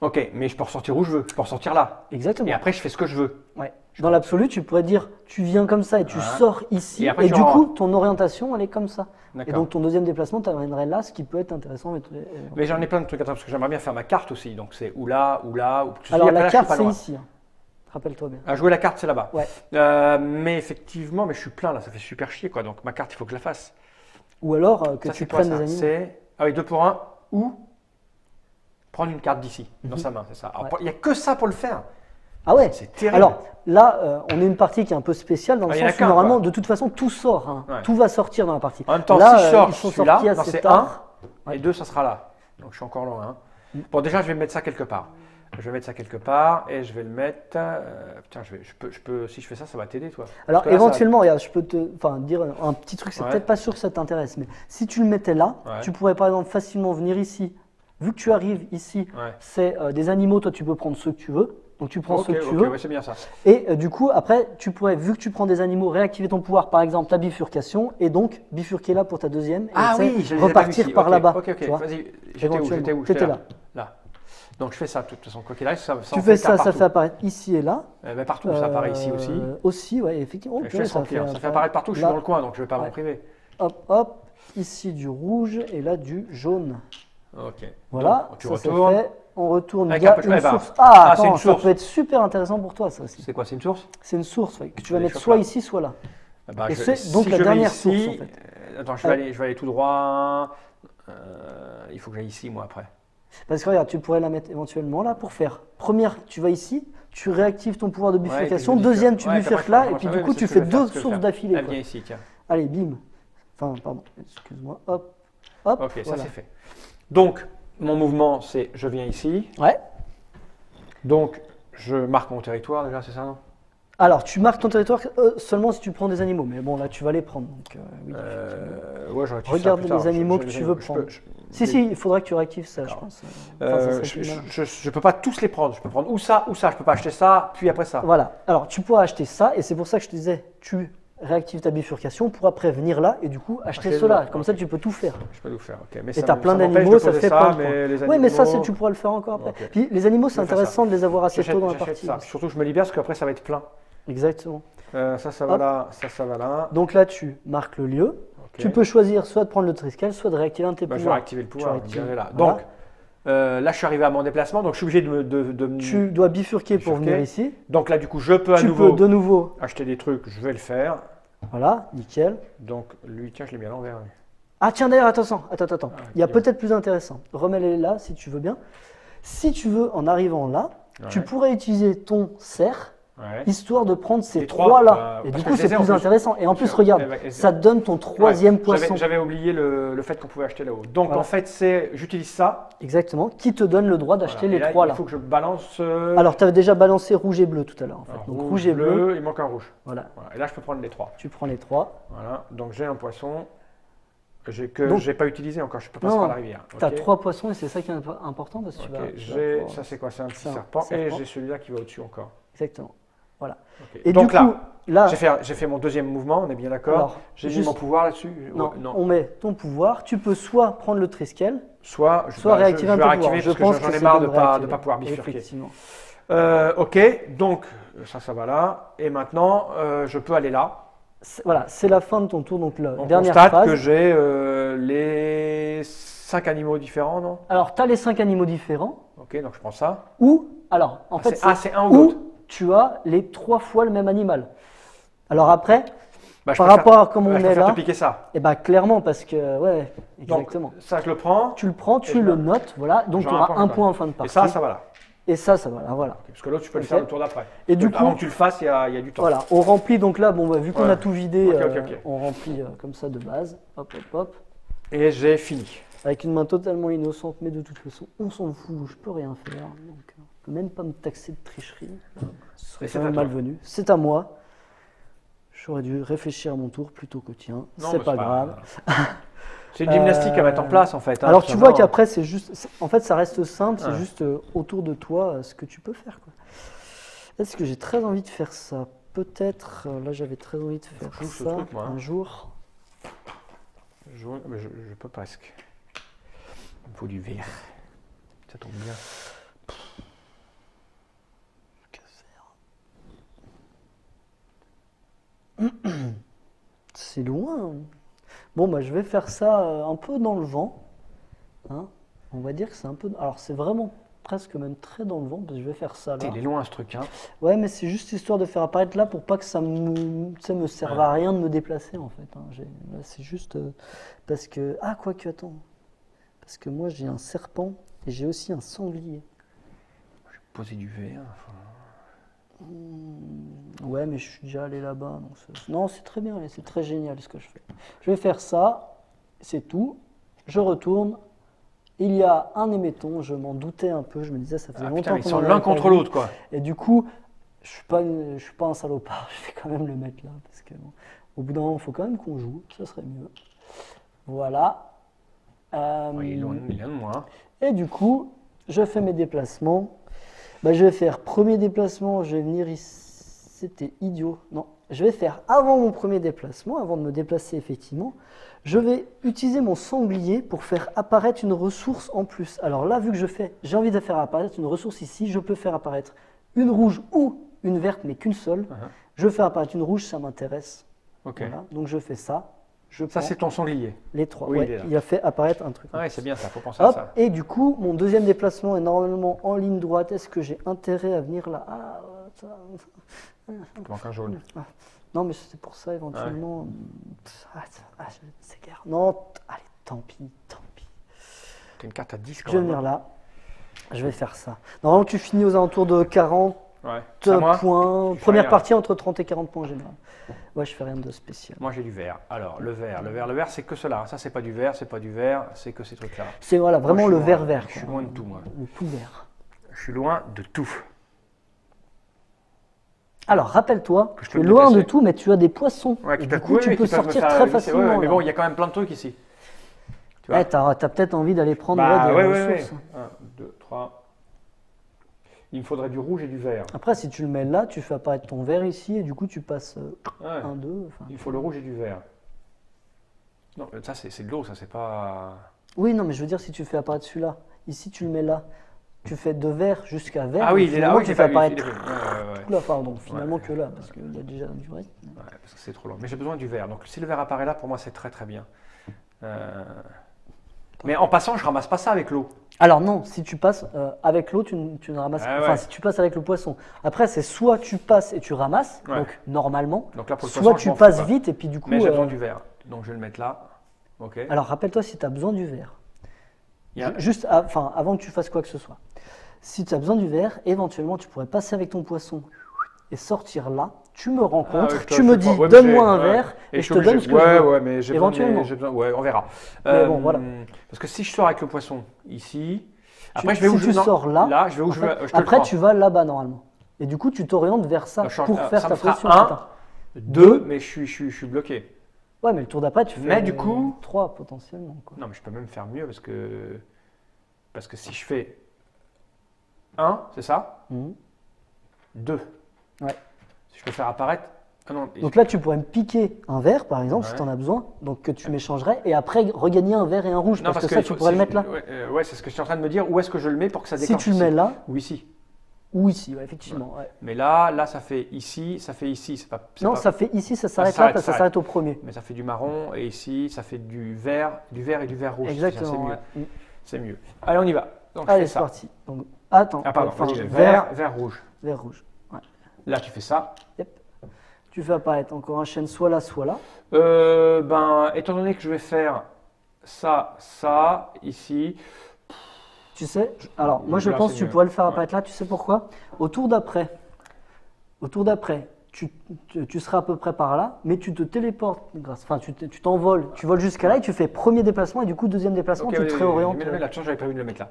Ok, mais je peux ressortir où je veux. Je peux ressortir là. Exactement. Et après, je fais ce que je veux. Ouais. Dans l'absolu, tu pourrais dire, tu viens comme ça et tu sors ici. Et du coup, ton orientation, elle est comme ça. Et donc, ton deuxième déplacement t'amènerait là, ce qui peut être intéressant. Mais j'en ai plein de trucs à faire parce que j'aimerais bien faire ma carte aussi. Donc, c'est ou là, ou là. Alors, la carte, c'est ici. Rappelle-toi bien. À jouer la carte, c'est là-bas. Ouais. Mais effectivement, je suis plein là, ça fait super chier quoi. Donc ma carte, il faut que je la fasse. Ou alors que tu prennes des animaux. Ah oui, 2 pour 1 ou prendre une carte d'ici dans sa main, c'est ça. Il n'y a que ça pour le faire. Ah ouais. C'est terrible. Alors là, on est une partie qui est un peu spéciale dans le sens où normalement, de toute façon, tout sort. Hein. Ouais. Tout va sortir dans la partie. En même temps, là, si je sors, ils sont sortis assez tard. 1 et 2, ça sera là. Donc je suis encore loin. Hein. Bon, déjà, je vais mettre ça quelque part. Je vais mettre ça quelque part et je vais le mettre. Putain, je peux, si je fais ça, ça va t'aider, toi. Alors éventuellement, regarde, je peux te dire un petit truc, c'est peut-être pas sûr que ça t'intéresse, mais si tu le mettais là, tu pourrais par exemple facilement venir ici. Vu que tu arrives ici, c'est des animaux, toi tu peux prendre ceux que tu veux. Donc tu prends ceux que tu veux. Ouais, c'est bien ça. Et du coup, après, tu pourrais, vu que tu prends des animaux, réactiver ton pouvoir, par exemple ta bifurcation, et donc bifurquer là pour ta deuxième. Et repartir par là-bas. Ok, vas-y. J'étais où? J'étais là. Là. Donc je fais ça de toute façon, quoi qu'il arrive, ça tu fais ça, ça fait apparaître ici et là. Mais partout, ça apparaît ici aussi. Aussi, ouais, effectivement. Ça fait apparaître partout, je suis dans le coin, donc je ne vais pas m'en priver. Hop, hop, ici du rouge et là du jaune. Ok. Voilà, donc, tu ça retournes. fait. On retourne, il avec y a une source. C'est une source. Ça peut être super intéressant pour toi, ça aussi. C'est quoi, c'est une source? C'est une source, que tu vas mettre soit ici, soit là. Et c'est donc la dernière source, en fait. Attends, je vais aller tout droit. Il faut que j'aille ici, moi, après. Parce que regarde, tu pourrais la mettre éventuellement là pour faire. Première, tu vas ici, tu réactives ton pouvoir de bifurcation. Deuxième, tu bifurques là, et puis du coup, tu fais 2 sources d'affilée. Elle vient ici, tiens. Allez, bim. Enfin, pardon, excuse-moi. Hop, hop. Ok, ça c'est fait. Donc, mon mouvement, c'est je viens ici. Ouais. Donc, je marque mon territoire déjà, c'est ça, non? Alors, tu marques ton territoire seulement si tu prends des animaux. Mais bon, là, tu vas les prendre. Donc, oui, ouais, regarde les animaux que tu veux prendre. Si, il faudra que tu réactives ça, je pense. Je peux pas tous les prendre. Je peux prendre ou ça, ou ça. Je peux pas acheter ça, puis après ça. Voilà. Alors, tu pourras acheter ça, et c'est pour ça que je te disais, tu réactives ta bifurcation pour après venir là, et du coup, acheter cela. Comme ça, tu peux tout faire. Je peux tout faire, ok. Mais et tu as plein d'animaux, ça fait plein de points. Oui, mais ça, tu pourras le faire encore après. Okay. Puis, les animaux, c'est intéressant de les avoir assez tôt dans la partie. Surtout, je me libère, parce qu'après, ça va être plein. Exactement. Ça va là, ça va là. Donc là, tu marques le lieu. Okay. Tu peux choisir soit de prendre le triskel, soit de réactiver un de tes pouvoirs. Je vais réactiver le pouvoir. Là. Donc là, je suis arrivé à mon déplacement, donc je suis obligé de Tu dois bifurquer pour venir ici. Donc là, du coup, je peux de nouveau acheter des trucs. Je vais le faire. Voilà, nickel. Donc lui, tiens, je l'ai mis à l'envers. Ah tiens, d'ailleurs, attends. Il y a peut-être plus intéressant. Remets-les là, si tu veux bien. Si tu veux, en arrivant là, tu pourrais utiliser ton cerf. Histoire de prendre ces trois-là. Et du coup, c'est plus intéressant. Et en plus, regarde, ça te donne ton troisième poisson. J'avais oublié le fait qu'on pouvait acheter là-haut. Donc, en fait, j'utilise ça. Exactement. Qui te donne le droit d'acheter les trois là. Il faut que je balance. Alors, tu avais déjà balancé rouge et bleu tout à l'heure. En fait. Donc, rouge et bleu. Il manque un rouge. Voilà. Et là, je peux prendre les trois. Tu prends les trois. Voilà. Donc, j'ai un poisson que je n'ai pas utilisé encore. Je peux passer par la rivière. Tu as trois poissons et c'est ça qui est important. Parce que ça, c'est quoi? C'est un petit serpent. Et j'ai celui-là qui va au-dessus encore. Exactement. Voilà. Okay. Et donc du coup, là j'ai fait mon deuxième mouvement, on est bien d'accord. J'ai mis mon pouvoir là-dessus. Non, on met ton pouvoir. Tu peux soit prendre le triskel, soit réactiver un pouvoir. Je pense que j'en ai marre de ne pas pouvoir bifurquer. Effectivement. Ok, donc ça va là. Et maintenant, je peux aller là. Voilà, c'est la fin de ton tour. Donc la on dernière constate phase. Que j'ai les 5 animaux différents, non? Alors, tu as les 5 animaux différents. Ok, donc je prends ça. Ou, alors, en fait, c'est un ou l'autre. Tu as les 3 fois le même animal. Alors après, par rapport à comment on est là, te piquer ça. Et clairement parce que ouais, exactement. Donc, ça je le prends. Tu le prends, tu le notes, voilà. Donc tu auras un point en fin de partie. Et ça va là. Et ça va là, voilà. Okay, parce que l'autre tu peux le faire le tour d'après. Et du coup, avant que tu le fasses, il y a du temps. Voilà, on remplit donc là, vu qu'on a tout vidé, on remplit comme ça de base. Hop, hop, hop. Et j'ai fini. Avec une main totalement innocente, mais de toute façon, on s'en fout, je peux rien faire. Donc, je peux même pas me taxer de tricherie. Ce serait malvenu. C'est à moi. J'aurais dû réfléchir à mon tour plutôt qu'au tien. C'est pas grave. C'est une gymnastique à mettre en place en fait. Alors tu vois qu'après c'est juste, en fait ça reste simple, c'est juste autour de toi ce que tu peux faire. Est-ce que j'ai très envie de faire ça? Peut-être. Là j'avais très envie de faire ça un jour. Mais je peux presque. Il me faut du verre. Ça tombe bien. Que faire? C'est loin. Bon, je vais faire ça un peu dans le vent. Hein, on va dire que c'est un peu. Alors, c'est vraiment presque même très dans le vent, parce que je vais faire ça là. Il est loin ce truc. Hein. Ouais, mais c'est juste histoire de faire apparaître là pour pas que ça me serve à rien de me déplacer en fait. Hein. Là, c'est juste parce que. Ah, quoique, attends. Parce que moi, j'ai un serpent et j'ai aussi un sanglier. Je vais poser du verre. Ouais, mais je suis déjà allé là-bas. Non, c'est très bien, c'est très génial ce que je fais. Je vais faire ça, c'est tout. Je retourne. Il y a un émetton, je m'en doutais un peu. Je me disais, ça faisait longtemps ils sont l'un contre l'autre, quoi. Et du coup, je suis pas un salopard. Je vais quand même le mettre là. Parce que, au bout d'un moment, il faut quand même qu'on joue. Ça serait mieux. Voilà. Il est loin de moi. Et du coup, je fais mes déplacements. Je vais faire premier déplacement, je vais venir ici. C'était idiot. Non, je vais faire avant mon premier déplacement, avant de me déplacer effectivement. Je vais utiliser mon sanglier pour faire apparaître une ressource en plus. Alors là, vu que j'ai envie de faire apparaître une ressource ici, je peux faire apparaître une rouge ou une verte, mais qu'une seule. Je fais apparaître une rouge, ça m'intéresse. Voilà. Donc je fais ça. Ça, c'est ton sanglier. Les 3. Oui, il a fait apparaître un truc. Oui, c'est bien ça, il faut penser à ça. Et du coup, mon deuxième déplacement est normalement en ligne droite. Est-ce que j'ai intérêt à venir là? Il manque un jaune. Non, mais c'est pour ça éventuellement. C'est guère. Non, allez, tant pis. Tu as une carte à 10 quand même. Je vais venir là. Je vais faire ça. Normalement, tu finis aux alentours de 40 points. Première partie entre 30 et 40 points en général. Ouais, je fais rien de spécial. Moi, j'ai du vert. Alors, le vert, c'est que cela. Ça, c'est pas du vert, c'est que ces trucs-là. C'est vraiment le vert. Je suis loin de tout, moi. Le tout vert. Je suis loin de tout. Alors, rappelle-toi, tu es loin de tout, mais tu as des poissons. Ouais, et du coup, tu peux sortir très facilement. Mais bon, il y a quand même plein de trucs ici. Tu as peut-être envie d'aller prendre des ressources. 1, 2, 3. Il me faudrait du rouge et du vert. Après, si tu le mets là, tu fais apparaître ton vert ici, et du coup, tu passes 1, 2. Il faut le rouge et du vert. Non, ça, c'est de l'eau, ça, c'est pas... Oui, non, mais je veux dire, si tu fais apparaître celui-là, ici, tu le mets là. Tu fais de vert jusqu'à vert. Ah oui, il est là. Oui, tu fais apparaître tout là, pardon, finalement que là, parce qu'il y a déjà du reste. Ouais, parce que c'est trop long. Mais j'ai besoin du vert. Donc si le vert apparaît là, pour moi, c'est très très bien. Mais en passant, je ramasse pas ça avec l'eau. Alors non, si tu passes avec l'eau, tu ne ramasses pas. Enfin, si tu passes avec le poisson. Après, c'est soit tu passes et tu ramasses, donc normalement, donc là, pour le soit poisson, tu passes vite et puis du coup... Mais j'ai besoin du vert. Donc je vais le mettre là. Ok. Alors rappelle-toi si tu as besoin du vert. Juste avant que tu fasses quoi que ce soit. Si tu as besoin du vert, éventuellement, tu pourrais passer avec ton poisson et sortir là. Tu me rencontres, tu me dis, donne-moi un verre et je te donne ce que je veux. Ouais, mais j'ai éventuellement. Ouais, on verra. Mais bon, voilà. Parce que si je sors avec le poisson ici, après je vais où je sors là. Je vais où après tu vas là-bas normalement. Et du coup, tu t'orientes vers ça pour faire ta pression. 1, 2, mais je suis bloqué. Ouais, mais le tour d'après, tu fais mais du coup, 3 potentiellement. Quoi. Non, mais je peux même faire mieux parce que si je fais 1, c'est ça 2. Ouais. Si je peux faire apparaître. Ah non, donc là, tu pourrais me piquer un vert, par exemple, si tu en as besoin, donc que tu m'échangerais, et après regagner un vert et un rouge, parce que ça, tu pourrais le mettre là. Ouais, c'est ce que je suis en train de me dire. Où est-ce que je le mets pour que ça déclenche? Si tu le mets là. Ou ici. Ou ici, ouais, effectivement. Ouais. Mais là, ça fait ici, ça fait ici. Non, ça fait ici, ça s'arrête là, parce que ça s'arrête au premier. Mais ça fait du marron, et ici, ça fait du vert et du vert rouge. Exactement. C'est mieux. Allez, on y va. Donc, allez, c'est parti. Donc, attends. Ah, pardon, vert rouge. Vert rouge. Ouais. Là, tu fais ça. Yep. Tu fais apparaître encore un chêne soit là, soit là. Étant donné que je vais faire ça, ici. Tu sais, alors moi je pense que tu pourrais le faire apparaître là, tu sais pourquoi? Au tour d'après, tu seras à peu près par là, mais tu te téléportes, tu t'envoles, tu voles jusqu'à là et tu fais premier déplacement et du coup deuxième déplacement, tu te réorientes. Mais la chance, j'avais prévu de le mettre là.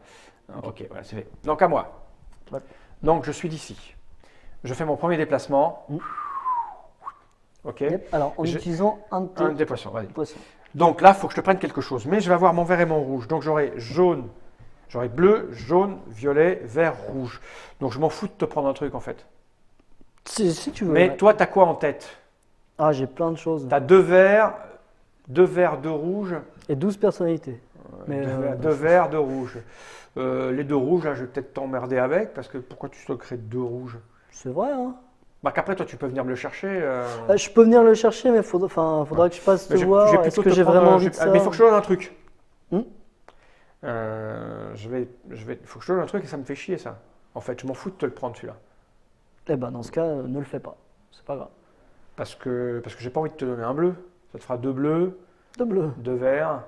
Ok, voilà, c'est fait. Donc à moi. Ouais. Donc je suis d'ici. Je fais mon premier déplacement. Ok. Yep. Alors en utilisant un des poissons, vas-y. Donc là, il faut que je te prenne quelque chose. Mais je vais avoir mon vert et mon rouge. Donc j'aurai jaune. J'aurai bleu, jaune, violet, vert, rouge. Donc je m'en fous de te prendre un truc en fait. Si tu veux. Mais toi, tu as quoi en tête? Ah, j'ai plein de choses. Tu as 2 verts, 2 rouges. Et 12 personnalités. 2 verts, 2 rouges. Les 2 rouges, là, je vais peut-être t'emmerder avec, parce que pourquoi tu stockerais 2 rouges? C'est vrai, hein. Bah qu'après, toi, tu peux venir me le chercher. Je peux venir le chercher, mais faudra que je passe te voir. Est-ce que j'ai vraiment envie de ça? Mais il faut que je te donne un truc. Faut que je te donne un truc et ça me fait chier ça. En fait, je m'en fous de te le prendre celui-là. Eh ben dans ce cas, ne le fais pas. C'est pas grave. Parce que j'ai pas envie de te donner un bleu. Ça te fera 2 bleus. 2 bleus. 2 verts.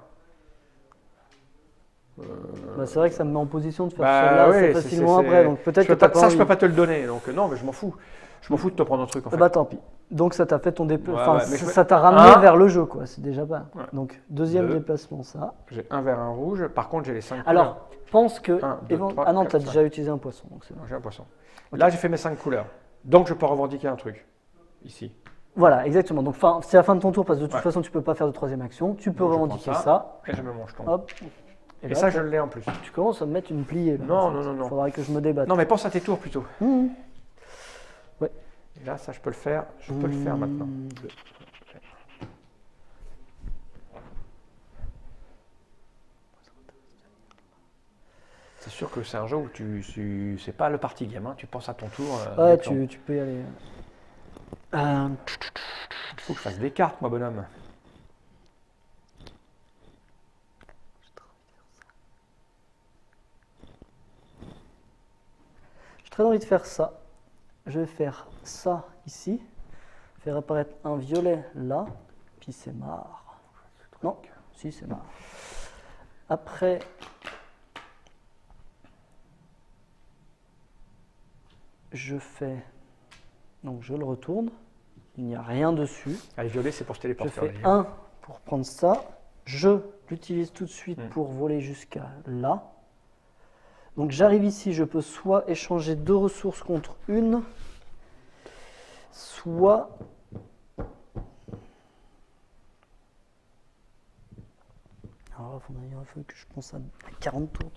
C'est vrai que ça me met en position de faire celle-là assez facilement après. Donc peut-être que ça, je peux pas te le donner. Donc non, mais je m'en fous. Je m'en fous de te prendre un truc en fait. Bah tant pis. Donc ça t'a fait ton déplacement. Ça t'a ramené vers le jeu quoi. C'est déjà pas. Ouais. Donc deuxième déplacement ça. J'ai un vert, un rouge. Par contre j'ai les 5 couleurs. Alors pense que. 1, 2, 3, ah non, tu as déjà utilisé un poisson. Donc c'est bon. J'ai un poisson. Okay. Là j'ai fait mes 5 couleurs. Donc je peux revendiquer un truc. Ici. Voilà, exactement. Donc c'est la fin de ton tour parce que de toute façon tu peux pas faire de troisième action. Tu peux revendiquer ça. Et je me mange ton. Hop. Et là, ça, je l'ai en plus. Tu commences à me mettre une pliée. Là, non. Il faudrait que je me débatte. Non, mais pense à tes tours plutôt. Ouais. Et là, ça, je peux le faire. Je peux le faire maintenant. C'est sûr que c'est un jeu où c'est pas le party game. Hein. Tu penses à ton tour. Ouais, tu peux y aller. Il faut que je fasse des cartes, moi, bonhomme. J'ai très envie de faire ça. Je vais faire ça ici. Faire apparaître un violet là. Puis c'est marre. Non, si c'est marre. Après, je fais. Donc je le retourne. Il n'y a rien dessus. Allez, violet, c'est pour se téléporter. Je fais 1 pour prendre ça. Je l'utilise tout de suite pour voler jusqu'à là. Donc j'arrive ici, je peux soit échanger 2 ressources contre une, soit... Alors, il faut que je pense à 40 tours.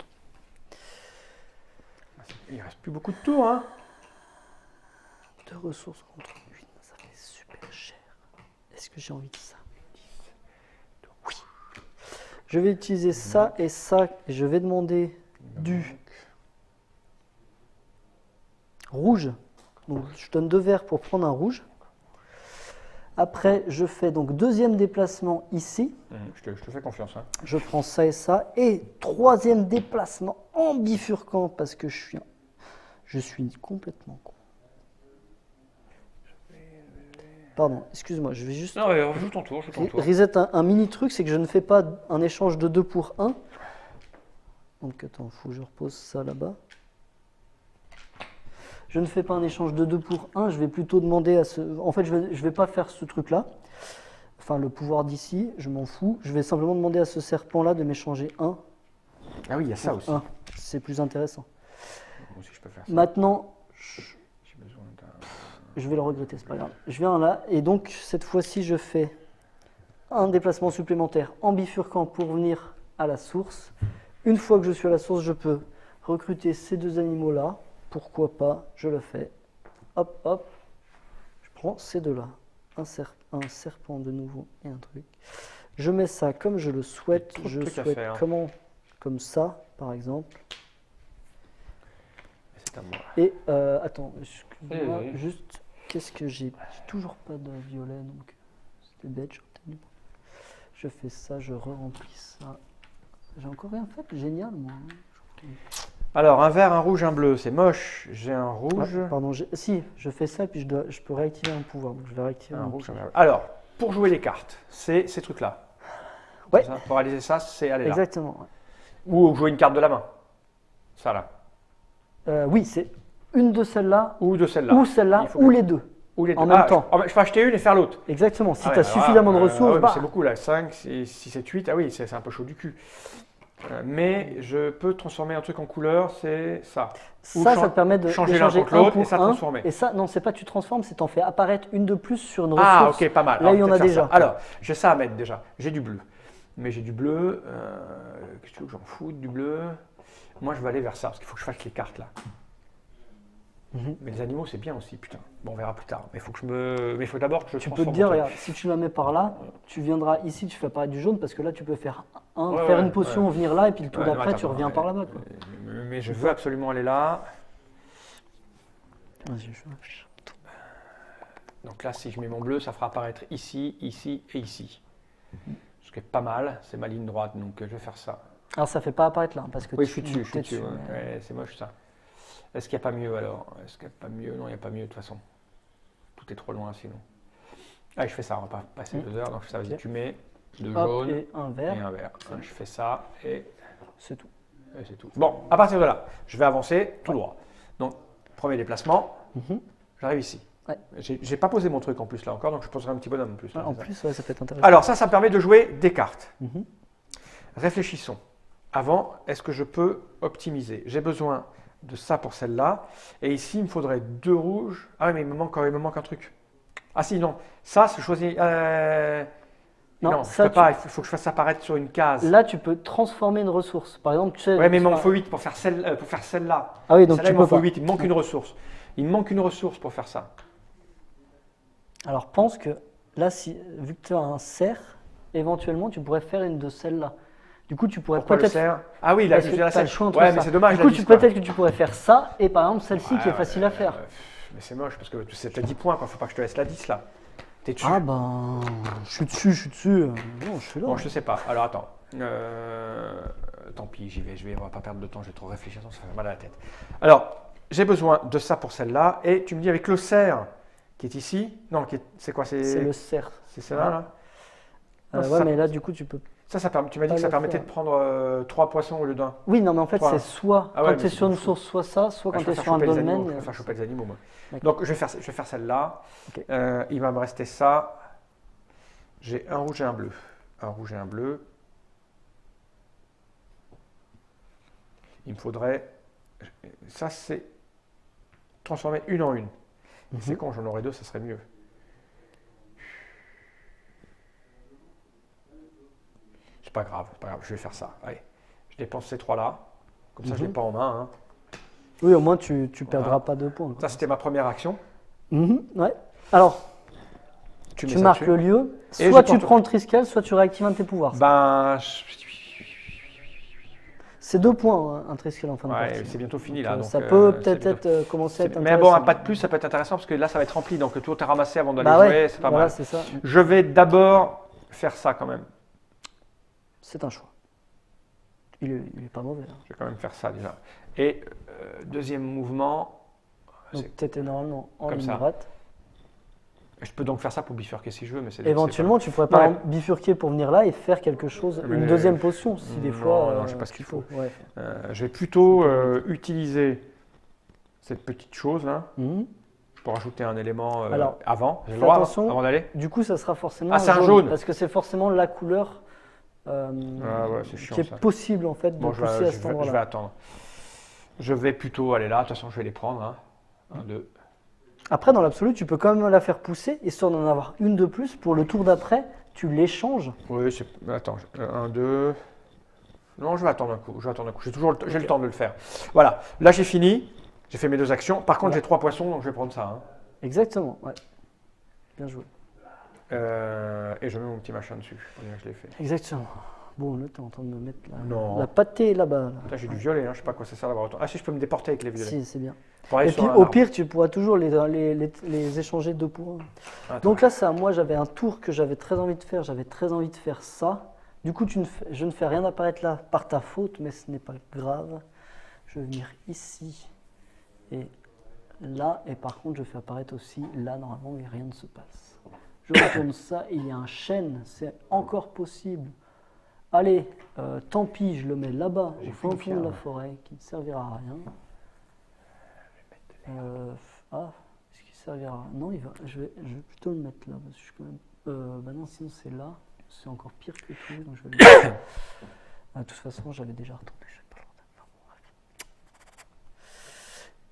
Il reste plus beaucoup de tours, hein. 2 ressources contre 8, ça fait super cher. Est-ce que j'ai envie de ça? Oui. Je vais utiliser ça et ça, et je vais demander du rouge. Donc, je donne 2 verts pour prendre un rouge. Après, je fais donc 2e déplacement ici. Je te fais confiance. Hein. Je prends ça et ça. Et 3e déplacement en bifurquant parce que je suis complètement con. Pardon, excuse-moi, je vais juste... Non, mais joue ton tour, Reset un mini truc, c'est que je ne fais pas un échange de 2 pour 1. Donc attends, il faut que je repose ça là-bas. Je ne fais pas un échange de 2 pour 1, je vais plutôt demander à ce... En fait, je vais pas faire ce truc-là. Enfin, le pouvoir d'ici, je m'en fous. Je vais simplement demander à ce serpent-là de m'échanger 1. Ah oui, il y a ça aussi. C'est plus intéressant. Moi aussi, je peux faire ça. Maintenant, je vais le regretter, c'est pas grave. Je viens là, et donc, cette fois-ci, je fais un déplacement supplémentaire en bifurquant pour venir à la source. Une fois que je suis à la source, je peux recruter ces 2 animaux-là. Pourquoi pas, je le fais. Hop, hop. Je prends ces 2-là. Un serpent de nouveau et un truc. Je mets ça comme je le souhaite. Je souhaite comme ça, par exemple. C'est à moi. Et attends, excuse-moi, juste, qu'est-ce que j'ai toujours pas de violet, donc c'était bête. Je fais ça, je remplis ça. J'ai encore rien fait, génial, moi. Alors, un vert, un rouge, un bleu, c'est moche. J'ai un rouge. Ah, pardon, si, je fais ça, puis je peux réactiver un pouvoir. Donc je vais réactiver un rouge, un vert. Alors, pour jouer les cartes, c'est ces trucs-là. Ouais. Ça, pour réaliser ça, c'est aller là. Exactement. Ouais. Ou jouer une carte de la main. Ça là. Oui, c'est une de celles-là. Ou de celle-là. Ou celle-là, ou les deux. Ou les deux. En même temps. Je peux acheter une et faire l'autre. Exactement. Si tu as suffisamment de ressources. C'est beaucoup là. 5, 6, 7, 8. Ah oui, c'est un peu chaud du cul. Mais je peux transformer un truc en couleur, c'est ça. Ça te permet de changer l'un contre l'autre et ça transformer. Et ça, non, c'est pas tu transformes, c'est t'en fais apparaître une de plus sur une ressource. Ah, ok, pas mal. Là, il y en a déjà. Ça. Alors, j'ai ça à mettre déjà. J'ai du bleu. Mais j'ai du bleu. Qu'est-ce que tu veux que j'en foute du bleu? Moi, je vais aller vers ça parce qu'il faut que je fasse les cartes là. Mais les animaux, c'est bien aussi, putain. Bon, on verra plus tard. Mais il faut d'abord que je Tu peux te dire, regarde, si tu la mets par là, tu viendras ici, tu fais apparaître du jaune parce que là, tu peux faire une potion, venir là, et puis le tour d'après, tu reviens par là-bas. Mais je veux absolument aller là. Donc là, si je mets mon bleu, ça fera apparaître ici, ici et ici. Ce qui est pas mal, c'est ma ligne droite, donc je vais faire ça. Alors, ça ne fait pas apparaître là, parce que oui, je suis dessus. Ouais, c'est moche ça. Est-ce qu'il n'y a pas mieux alors? Est-ce qu'il n'y a pas mieux? Non, il n'y a pas mieux de toute façon. Tout est trop loin sinon. Ah, je fais ça, on va pas passer 2 heures. Donc ça, vas-y, tu mets 2 jaunes et un vert. Je fais ça et c'est tout. Et c'est tout. Bon, à partir de là, je vais avancer tout droit. Donc, premier déplacement, j'arrive ici. Ouais. J'ai pas posé mon truc en plus là encore, donc je poserai un petit bonhomme en plus. Là, en plus, ça peut être intéressant. Alors ça me permet de jouer des cartes. Réfléchissons. Avant, est-ce que je peux optimiser? J'ai besoin de ça pour celle-là. Et ici, il me faudrait 2 rouges. Ah oui, mais il me manque un truc. Ah si, non. Ça, je choisis... Non, ça, je peux pas. Il faut que je fasse apparaître sur une case. Là, tu peux transformer une ressource. Par exemple, tu sais... Ouais, mais il m'en faut 8 pour faire celle-là. Ah oui, donc tu peux pas. Il m'en faut 8. Il me manque une ressource. Il me manque une ressource pour faire ça. Alors, pense que là, vu que tu as un cerf, éventuellement, tu pourrais faire une de celles-là. Du coup, tu pourrais peut-être. Ah oui, là, j'ai la selle. Ouais, mais c'est dommage. Du coup, peut-être que tu pourrais faire ça et par exemple celle-ci qui est facile à faire. Mais c'est moche parce que c'est à 10 points, quoi. Faut pas que je te laisse la 10 là. T'es dessus. Ah ben, je suis dessus. Non, je suis là. Bon, je sais pas. Alors attends. Tant pis, j'y vais. On va pas perdre de temps. Je vais trop réfléchir, ça fait mal à la tête. Alors, j'ai besoin de ça pour celle-là. Et tu me dis avec le cerf qui est ici. Non, c'est quoi? C'est le cerf. C'est celle-là là. Ouais, mais là, du coup, tu peux. Tu m'as dit que ça permettait de prendre 3 poissons au lieu d'un. Oui, non, mais en fait, c'est soit quand tu es sur une source, soit ça, soit quand tu es sur un dolmen. Je vais faire choper les animaux, moi. Donc, je vais faire celle-là. Okay. Il va me rester ça. J'ai un rouge et un bleu. Un rouge et un bleu. Il me faudrait. Ça, c'est transformer une en une. C'est con, j'en aurais 2, ça serait mieux. pas grave, je vais faire ça. Allez, je dépense ces 3 là. Comme ça, je ne l'ai pas en main. Hein. Oui, au moins, tu ne perdras pas 2 points. Quoi. Ça, c'était ma première action. Ouais. Alors, tu marques le lieu. Soit tu prends le Triskel, soit tu réactives un de tes pouvoirs. Ben, c'est 2 points, un Triskel en fin de partie. C'est bientôt fini là. Donc, ça peut peut-être commencer à être intéressant. Mais bon, un pas de plus, ça peut être intéressant parce que là, ça va être rempli. Donc, tout est ramassé avant d'aller jouer. C'est pas mal. C'est ça. Je vais d'abord faire ça quand même. C'est un choix. Il est pas mauvais. Hein. Je vais quand même faire ça déjà. Et deuxième mouvement. Donc tu étais normalement en ligne droite. Je peux donc faire ça pour bifurquer si je veux. Mais éventuellement, tu pourrais pas bifurquer pour venir là et faire quelque chose, une deuxième potion si des fois. Non, je sais pas ce qu'il faut. Ouais. Je vais plutôt utiliser cette petite chose là pour ajouter un élément avant. J'ai le droit avant d'aller. Du coup, ça sera forcément un jaune. Parce que c'est forcément la couleur. Chiant, qui est possible en fait de pousser à cet endroit-là. Je vais attendre. Je vais plutôt aller là. De toute façon, je vais les prendre. Hein. 1, 2. Après, dans l'absolu, tu peux quand même la faire pousser, histoire d'en avoir une de plus. Pour le tour d'après, tu l'échanges. Oui, attends. 1, 2. Non, je vais attendre un coup. J'ai le temps de le faire. Voilà. Là, j'ai fini. J'ai fait mes 2 actions. Par contre, j'ai 3 poissons, donc je vais prendre ça. Hein. Exactement. Ouais. Bien joué. Et je mets mon petit machin dessus. Je l'ai fait. Exactement. Bon, là, tu es en train de me mettre la pâtée là-bas. Là. J'ai du violet, hein. Je sais pas quoi ça sert d'avoir autant. Ah si, je peux me déporter avec les violets. Si, c'est bien. Et puis au pire, tu pourras toujours les échanger 2 pour 1. Donc là, moi, j'avais un tour que j'avais très envie de faire. J'avais très envie de faire ça. Du coup, je ne fais rien apparaître là par ta faute, mais ce n'est pas grave. Je vais venir ici et là. Et par contre, je fais apparaître aussi là, normalement, mais rien ne se passe. Je retourne ça et il y a un chêne, c'est encore possible. Allez, tant pis, je le mets là-bas, au fond de la forêt, qui ne servira à rien. Est-ce qu'il servira? Non, je vais plutôt le mettre là, parce que je suis quand même... non, sinon c'est là, c'est encore pire que tout, donc je vais le mettre. De toute façon, j'avais déjà retourné, je n'ai pas le droit.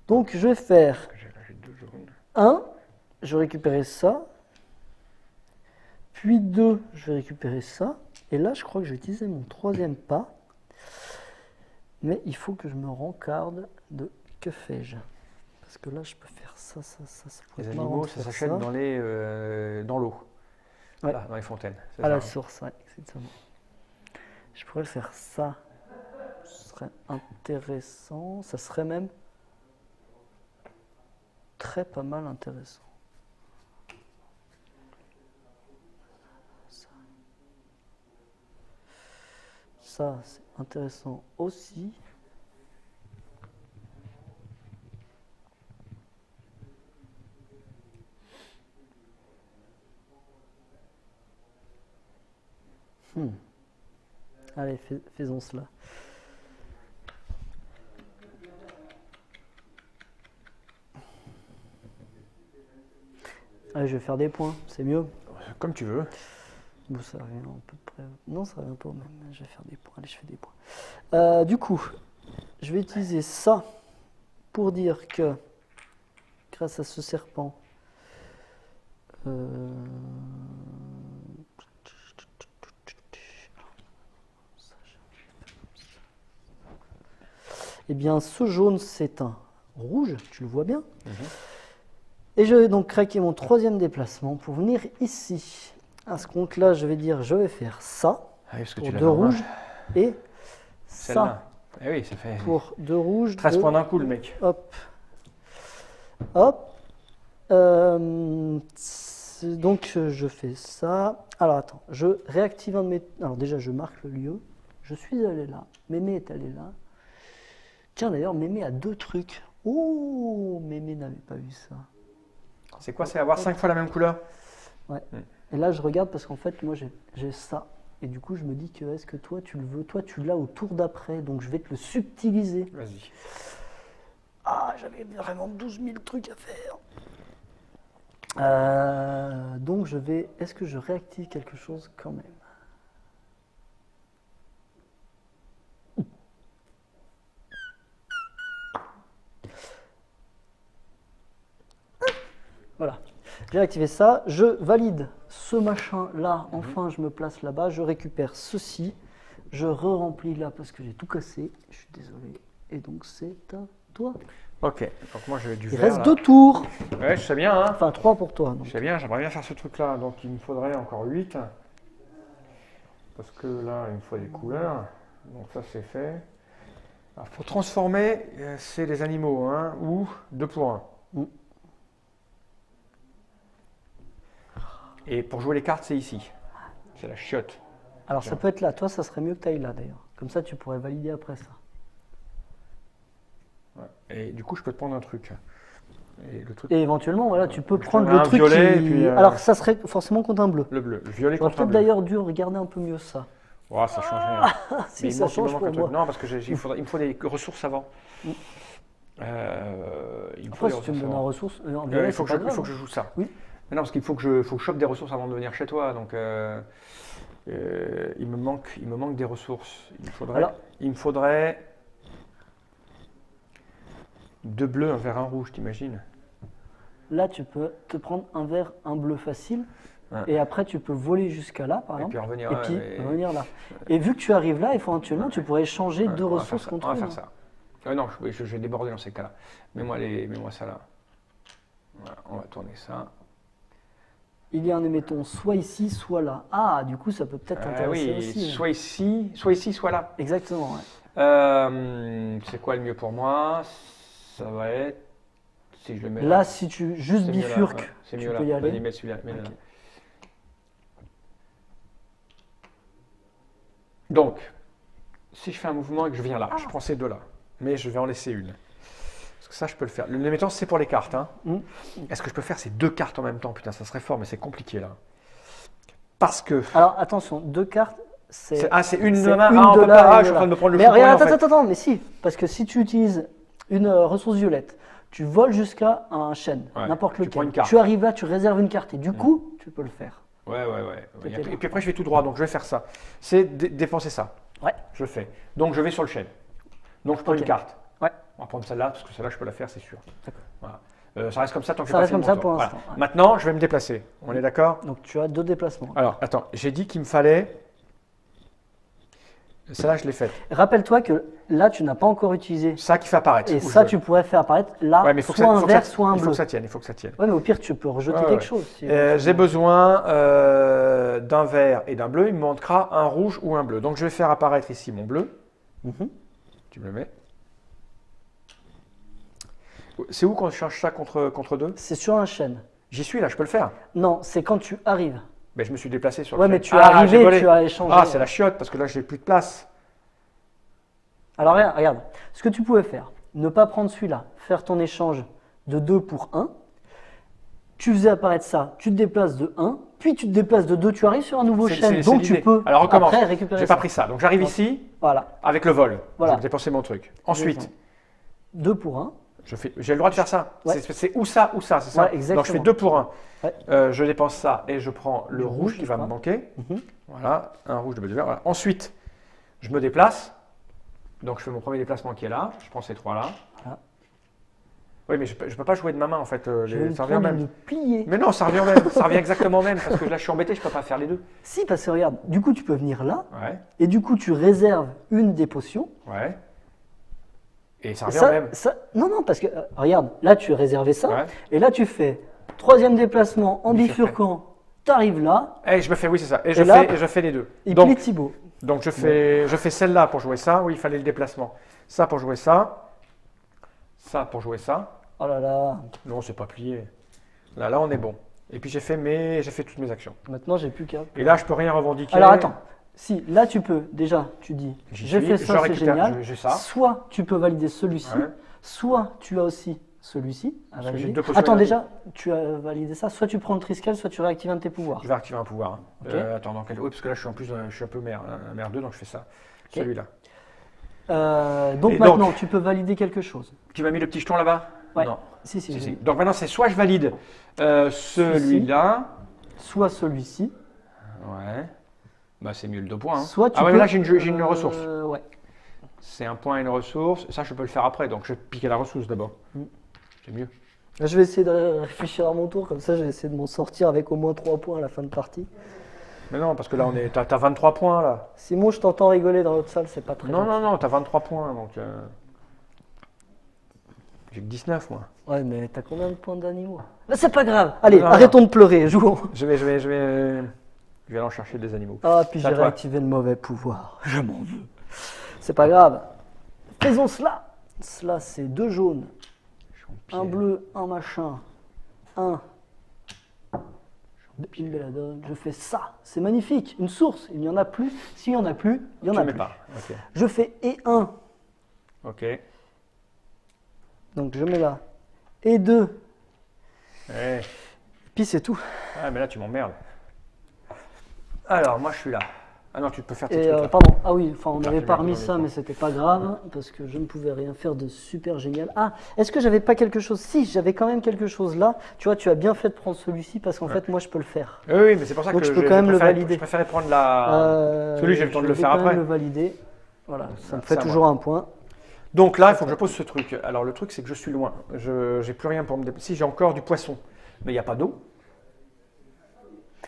Donc, je vais faire 1, je vais récupérer ça. Puis 2, je vais récupérer ça. Et là, je crois que je vais utiliser mon 3e pas. Mais il faut que je me rencarde de que fais-je. Parce que là, je peux faire ça. Les animaux, ça s'achète dans l'eau. Ouais. Là, dans les fontaines. À la source, ouais, exactement. Je pourrais faire ça. Ce serait intéressant. Ça serait même pas mal intéressant. Ça, c'est intéressant aussi. Allez, faisons cela. Allez, je vais faire des points, c'est mieux. Comme tu veux. Bon, ça revient à peu près. Non, ça revient pas au même. Je vais faire des points. Allez, je fais des points. Du coup, je vais utiliser ça pour dire que grâce à ce serpent, eh bien, ce jaune, c'est un rouge, tu le vois bien. Et je vais donc craquer mon 3e déplacement pour venir ici. À ce compte-là, je vais dire, je vais faire ça pour 2 rouges et ça oui, ça fait pour 2 rouges. 13 points d'un coup, le mec. Hop. Hop. Donc, je fais ça. Alors, attends, je réactive un de mes... Alors, déjà, je marque le lieu. Je suis allé là. Mémé est allé là. Tiens, d'ailleurs, Mémé a 2 trucs. Oh, Mémé n'avait pas vu ça. C'est quoi? C'est avoir 5 fois la même couleur? Ouais. Et là, je regarde parce qu'en fait, moi, j'ai ça. Et du coup, je me dis que est-ce que toi, tu le veux? Toi, tu l'as au tour d'après. Donc, je vais te le subtiliser. Vas-y. Ah, j'avais vraiment 12 000 trucs à faire. Donc, je vais... Est-ce que je réactive quelque chose quand même? Voilà. J'ai activé ça. Je valide ce machin-là. Enfin, je me place là-bas. Je récupère ceci. Je re-remplis là parce que j'ai tout cassé. Je suis désolé. Et donc c'est à toi. Ok, donc moi j'avais du Il vert. reste 2 tours. Ouais, je sais bien. Hein. Enfin 3 pour toi. Je sais bien, j'aimerais bien faire ce truc-là. Donc il me faudrait encore 8. Parce que là, il me faut des couleurs. Donc ça, c'est fait. Alors, pour transformer, c'est les animaux, hein, ou 2 pour 1. Et pour jouer les cartes, c'est ici. C'est la chiotte. Alors ça peut être là. Toi, ça serait mieux que tu ailles là d'ailleurs. Comme ça, tu pourrais valider après ça. Ouais. Et du coup, je peux te prendre un truc. Et éventuellement, voilà, tu peux prendre le truc violet, qui... puis, Alors ça serait forcément contre un bleu. Le bleu. Le violet J'aurais contre un peut-être bleu. d'ailleurs dû regarder un peu mieux ça. Oh, ça change rien. Si, ça change pour moi. Non, parce que il me faut des ressources avant. Il me faut Après, si tu me donnes en ressources, en violet, il faut c'est que je joue ça. Oui. Mais non, parce qu'il faut que je chope des ressources avant de venir chez toi. Donc, il me manque des ressources. Il me faudrait 2 bleus, un vert, un rouge, t'imagines? Là, tu peux te prendre un vert, un bleu facile. Ouais. Et après, tu peux voler jusqu'à là, par exemple. Et puis revenir, revenir là. Et vu que tu arrives là, éventuellement, tu pourrais échanger 2 ressources contre une. On va une. faire ça. Non, je vais déborder dans ces cas-là. Mets-moi ça là. Voilà, on va tourner ça. Il y a un émetton soit ici, soit là. Ah, du coup, ça peut peut-être intéresser aussi. Soit ici, soit là. Exactement, ouais. C'est quoi le mieux pour moi? Ça va être... Si je le mets là, si tu juste bifurques, tu peux y aller. Vas-y, mets celui-là. Okay. Donc, si je fais un mouvement et que je viens là, je prends ces 2 là, mais je vais en laisser une. Parce que ça, je peux le faire. L'émettant, c'est pour les cartes. Hein. Est-ce que je peux faire ces 2 cartes en même temps? Putain, ça serait fort, mais c'est compliqué là. Parce que... Alors, attention, 2 cartes, c'est... c'est une de main, on peut pas... je suis en train de me prendre le mais chou. Regarde, attends, mais si. Parce que si tu utilises une ressource violette, tu voles jusqu'à un chêne, n'importe lequel. Tu arrives là, tu réserves une carte et du coup, tu peux le faire. Ouais. Et puis après, je vais tout droit, donc je vais faire ça. C'est dépenser ça. Ouais. Je le fais. Donc je vais sur le chêne. Donc je prends une carte. Ouais. On va prendre celle-là, parce que celle-là, je peux la faire, c'est sûr. Voilà. Ça reste comme ça tant que je ça n'ai reste pas comme fait ça mon pour tour. l'instant. Voilà. Maintenant, je vais me déplacer. On est d'accord? Donc tu as 2 déplacements. Alors, attends, j'ai dit qu'il me fallait... Celle-là, je l'ai faite. Rappelle-toi que là, tu n'as pas encore utilisé. Ça qui fait apparaître. Et ça, tu pourrais faire apparaître là, soit un vert, soit un bleu. Il faut que ça tienne, il faut que ça tienne. Ouais, mais au pire, tu peux rejeter quelque chose. Si j'ai besoin d'un vert et d'un bleu. Il me manquera un rouge ou un bleu. Donc, je vais faire apparaître ici mon bleu. Tu me le mets. C'est où qu'on change ça contre 2? C'est sur un chêne. J'y suis là, je peux le faire. Non, c'est quand tu arrives. Ben, je me suis déplacé sur le chêne. Mais tu es arrivé, tu as échangé. Ah, c'est la chiotte parce que là, je n'ai plus de place. Alors regarde, ce que tu pouvais faire, ne pas prendre celui-là, faire ton échange de 2 pour 1. Tu faisais apparaître ça, tu te déplaces de 1, puis tu te déplaces de 2, tu arrives sur un nouveau chêne, donc tu peux après récupérer ça. J'ai pas pris ça, donc j'arrive ici avec le vol. Voilà. Je vais dépenser mon truc. Ensuite, 2 pour 1. J'ai le droit de faire ça. Ouais. C'est ou ça, c'est ça. Exactement. Donc je fais 2 pour 1. Ouais. Je dépense ça et je prends le rouge qui va me manquer. Voilà, un rouge de bleu de vert. Voilà. Ensuite, je me déplace. Donc je fais mon premier déplacement qui est là. Je prends ces 3 là. Voilà. Oui, mais je ne peux pas jouer de ma main en fait. Ça revient même. Mais non, ça revient même. Ça revient exactement même parce que là je suis embêté, je ne peux pas faire les 2. Si, parce que regarde, du coup tu peux venir là. Ouais. Et du coup tu réserves une des potions. Ouais. Et ça revient même. Non, parce que regarde, là tu as réservé ça. Et là tu fais 3e déplacement en bifurquant. Tu arrives là. Et je me fais, oui, c'est ça. Et je fais les 2. Et puis Thibaut. Donc je fais celle-là pour jouer ça. Oui, il fallait le déplacement. Ça pour jouer ça. Ça pour jouer ça. Oh là là. Non, c'est pas plié. Là, on est bon. Et puis j'ai fait toutes mes actions. Maintenant, j'ai plus qu'à. Et là, je peux rien revendiquer. Alors attends. Si, là tu peux, déjà, tu dis, j'ai fait ça, c'est génial. Soit tu peux valider celui-ci, soit tu as aussi celui-ci à valider. Attends, déjà, tu as validé ça, soit tu prends le Triskel, soit tu réactives un de tes pouvoirs. Je vais activer un pouvoir. Okay. Attends, oui, parce que là, je suis un peu merdeux, donc je fais ça. Okay. Celui-là. Donc maintenant, tu peux valider quelque chose. Tu m'as mis le petit jeton là-bas? Ouais. Non. Si. Donc maintenant, c'est soit je valide celui-là. Soit celui-ci. Ouais. Bah, c'est mieux le 2 points. Hein. Soit tu peux, mais là, j'ai une ressource. Ouais. C'est un point et une ressource. Ça, je peux le faire après. Donc, je vais piquer la ressource d'abord. C'est mieux. Là, je vais essayer de réfléchir à mon tour. Comme ça, je vais essayer de m'en sortir avec au moins 3 points à la fin de partie. Mais non, parce que là, t'as 23 points, là. Simon, je t'entends rigoler dans l'autre salle, c'est pas très Non, non, t'as 23 points, donc... J'ai que 19, moi. Ouais, mais t'as combien de points d'animaux? Là, c'est pas grave. Allez, arrêtons de pleurer, jouons. Je vais aller en chercher des animaux. Ah, puis j'ai réactivé le mauvais pouvoir. Je m'en veux. C'est pas grave. Faisons cela. Cela, c'est 2 jaunes. Un bleu, un machin. Un. Une belladone. Je fais ça. C'est magnifique. Une source. Il n'y en a plus. S'il n'y en a plus, il n'y en a plus. Pas. Okay. Je fais et 1. Ok. Donc je mets là. Et 2. Ouais. Puis c'est tout. Ah, mais là, tu m'emmerdes. Alors, moi, je suis là. Ah non, tu peux faire tes trucs là. Pardon, ah oui, enfin on avait pas remis ça, mais c'était pas grave, parce que je ne pouvais rien faire de super génial. Ah, est-ce que j'avais pas quelque chose? Si, j'avais quand même quelque chose là. Tu vois, tu as bien fait de prendre celui-ci, parce qu'en fait, moi, je peux le faire. Oui, mais c'est pour ça que je peux quand même le valider. Je préférais prendre la... Celui, j'ai le temps de le faire après. Je peux le valider. Voilà, ça me fait toujours un point. Donc là, il faut que je pose ce truc. Alors le truc, c'est que je suis loin. Je n'ai plus rien pour me déplacer. Si, j'ai encore du poisson, mais il n'y a pas d'eau.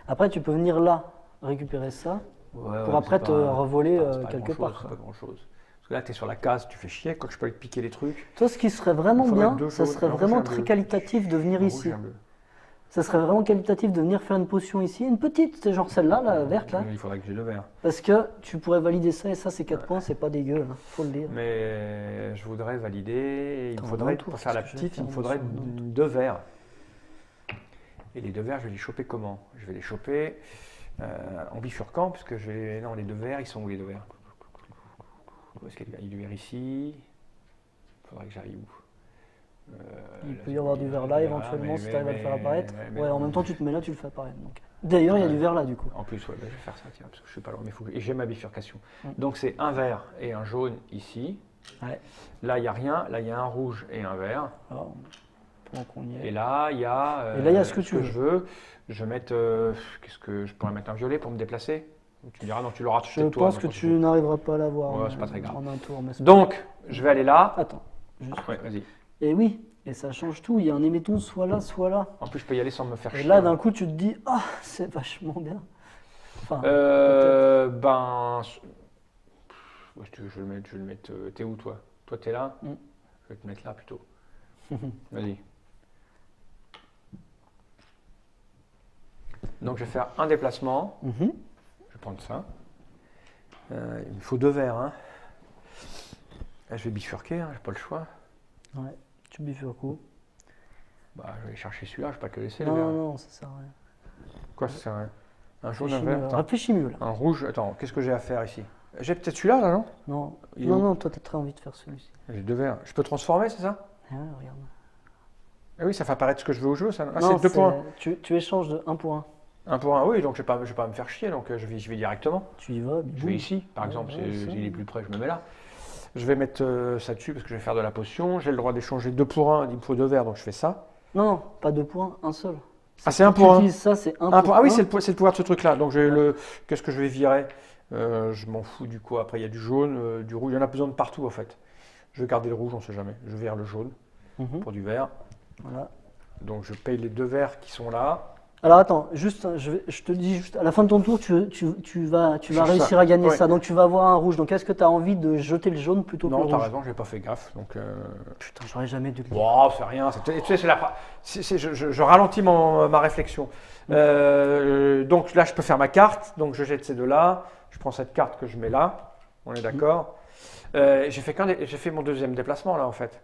Après, tu peux venir là, récupérer ça. Pour après te revoler quelque part. C'est pas grand chose. Parce que là, tu es sur la case, tu fais chier. Quand je peux aller te piquer les trucs. Toi, ce qui serait vraiment bien, ça serait vraiment très qualitatif de venir ici. Ça serait vraiment qualitatif de venir faire une potion ici. Une petite, c'est genre celle-là, la verte là. Il faudrait que j'ai 2 verres. Parce que tu pourrais valider ça et ça, c'est 4 points, c'est pas dégueu, hein, faut le dire. Mais je voudrais valider. Il me faudrait, pour faire la petite, il me faudrait 2 verres. Et les 2 verres, je vais les choper comment? Je vais les choper. En bifurquant, puisque non, les 2 verres, ils sont où les 2 verres? Où est-ce qu'il y a du verre ici? Il faudrait que j'arrive où? Il peut y avoir du verre là éventuellement si tu arrives à le faire apparaître. Ouais, en même temps, tu te mets là, tu le fais apparaître. D'ailleurs, il y a du verre là du coup. En plus, ouais, je vais faire ça, tiens, parce que je suis pas loin, mais et j'ai ma bifurcation. Donc c'est un vert et un jaune ici. Ouais. Là, il n'y a rien. Là, il y a un rouge et un vert. Alors, pendant qu'on y est. Et là, il y a. Et là, il y a ce que tu veux. Je vais mettre. Qu'est-ce que je pourrais mettre un violet pour me déplacer? Tu me diras, non, tu l'auras tout Je pense que tu n'arriveras pas à l'avoir. Ouais, c'est pas très grave. En un tour. Donc, je vais aller là. Attends. Juste. Ouais, vas-y. Et oui, et ça change tout. Il y a un émetton soit là, soit là. En plus, je peux y aller sans me faire chier. Et là, d'un coup, tu te dis, ah, c'est vachement bien. Enfin, si tu veux, je vais le mettre. T'es où, toi? Toi, t'es là? Je vais te mettre là plutôt. Vas-y. Donc, je vais faire un déplacement. Je vais prendre ça. Il me faut 2 verres. Hein. Là, je vais bifurquer, hein, j'ai pas le choix. Ouais, tu bifurques où? Bah, je vais aller chercher celui-là, je vais pas te le laisser. Non, ça sert à rien. Quoi, ça sert à rien? Un jaune, un vert. Réfléchis mieux là. Un rouge. Attends, qu'est-ce que j'ai à faire ici? J'ai peut-être celui-là, là, non? Non, toi, tu as très envie de faire celui-ci. J'ai 2 verres. Je peux transformer, c'est ça? Ah, regarde. Ah oui, ça fait apparaître ce que je veux au jeu, ça. Ah, c'est 2 points. Tu échanges de 1 pour 1. 1 pour 1, oui, donc je vais pas me faire chier, donc je vais directement. Tu y vas, je vais ici, par exemple, s'il est plus près, je me mets là. Je vais mettre ça dessus parce que je vais faire de la potion. J'ai le droit d'échanger 2 pour 1, il me faut 2 verres, donc je fais ça. Non, pas 2 pour 1, un seul. Ah, c'est 1 pour 1. Tu utilises ça, c'est 1 pour 1. Ah oui, c'est le pouvoir de ce truc-là. Donc qu'est-ce que je vais virer? Je m'en fous du coup. Après, il y a du jaune, du rouge. Il y en a besoin de partout, en fait. Je vais garder le rouge, on ne sait jamais. Je vire le jaune pour du vert. Voilà. Donc, je paye les 2 verres qui sont là. Alors attends, juste, je te dis juste, à la fin de ton tour, tu vas réussir à gagner ça. Donc tu vas avoir un rouge. Donc est-ce que tu as envie de jeter le jaune plutôt que le rouge? Non, t'as raison, j'ai pas fait gaffe. Donc, putain, j'aurais jamais dû le dire. Bon, c'est rien. Tu sais, je ralentis ma réflexion. Donc là, je peux faire ma carte. Donc je jette ces 2 là. Je prends cette carte que je mets là. On est d'accord. J'ai fait mon 2e déplacement là en fait.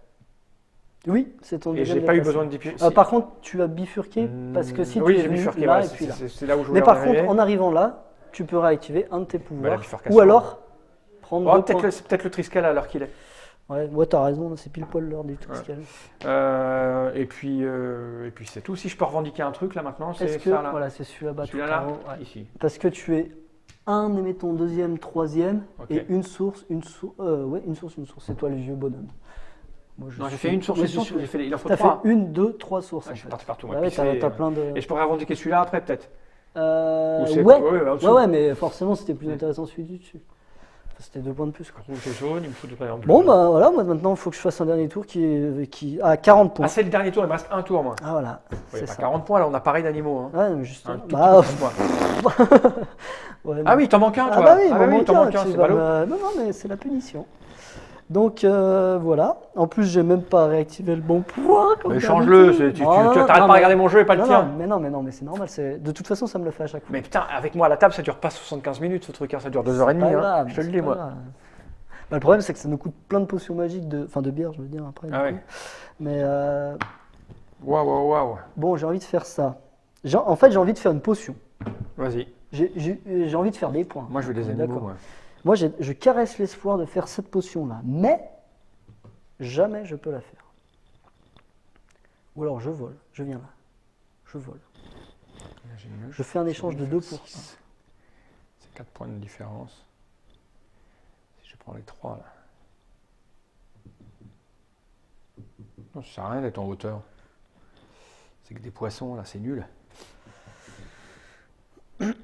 Oui, c'est ton deuxième. Et j'ai pas eu besoin de bifurquer. Par contre, tu as bifurqué parce que si tu es venu là et puis là. C'est là où je voulais Mais par contre, en arrivant là, tu peux réactiver un de tes pouvoirs. Ou alors prendre 2 points. C'est peut-être le Triskel à l'heure qu'il est. Ouais, t'as raison, c'est pile poil l'heure du Triskel. Et puis c'est tout. Si je peux revendiquer un truc là maintenant, c'est ça là. Voilà, c'est celui-là bas. Celui-là là, ici. Parce que tu es un, émettons, 2e, 3e et une source, une source. C'est toi le vieux bonhomme. Non, j'ai fait une source, il en faut 3. T'as fait 1, 2, 3 sources. Je suis parti partout. Ouais, t'as plein de... Et je pourrais revendiquer celui-là après, peut-être. Ouais, mais forcément, c'était plus intéressant celui du dessus. c'était 2 points de plus. Quoi. Rouge et jaune, il me faut 2 points en bleu. Bon, bah voilà, moi maintenant il faut que je fasse un dernier tour qui a 40 points. Ah, c'est le dernier tour, il me reste un tour, moi. Ah voilà, c'est ça. 40 points, là, on a pareil d'animaux. Hein. Ouais, mais juste. Ouais, ah oui, il t'en manque un, toi. Ah bah oui, il t'en manque un, c'est ballot. Non, mais c'est la punition. Donc voilà. En plus, j'ai même pas réactivé le bon pouvoir. Mais change-le, tu t'arrêtes pas de regarder mon jeu et pas le tien. Mais c'est normal. De toute façon, ça me le fait à chaque fois. Mais putain, avec moi à la table, ça dure pas 75 minutes ce truc, hein, ça dure 2h30. Hein. Je te le dis, moi. Bah, le problème, c'est que ça nous coûte plein de potions magiques, de bière, je veux dire, après. Ah oui. Mais. Waouh. Bon, j'ai envie de faire ça. En fait, j'ai envie de faire une potion. Vas-y. J'ai envie de faire des points. Moi, je veux des animaux, moi. Moi, je caresse l'espoir de faire cette potion-là, mais jamais je peux la faire. Ou alors je vole, je viens là, je vole. Je fais un échange de 2 pour 1. C'est 4 points de différence. Si je prends les 3 là. Non, ça sert à rien d'être en hauteur. C'est que des poissons là, c'est nul. Il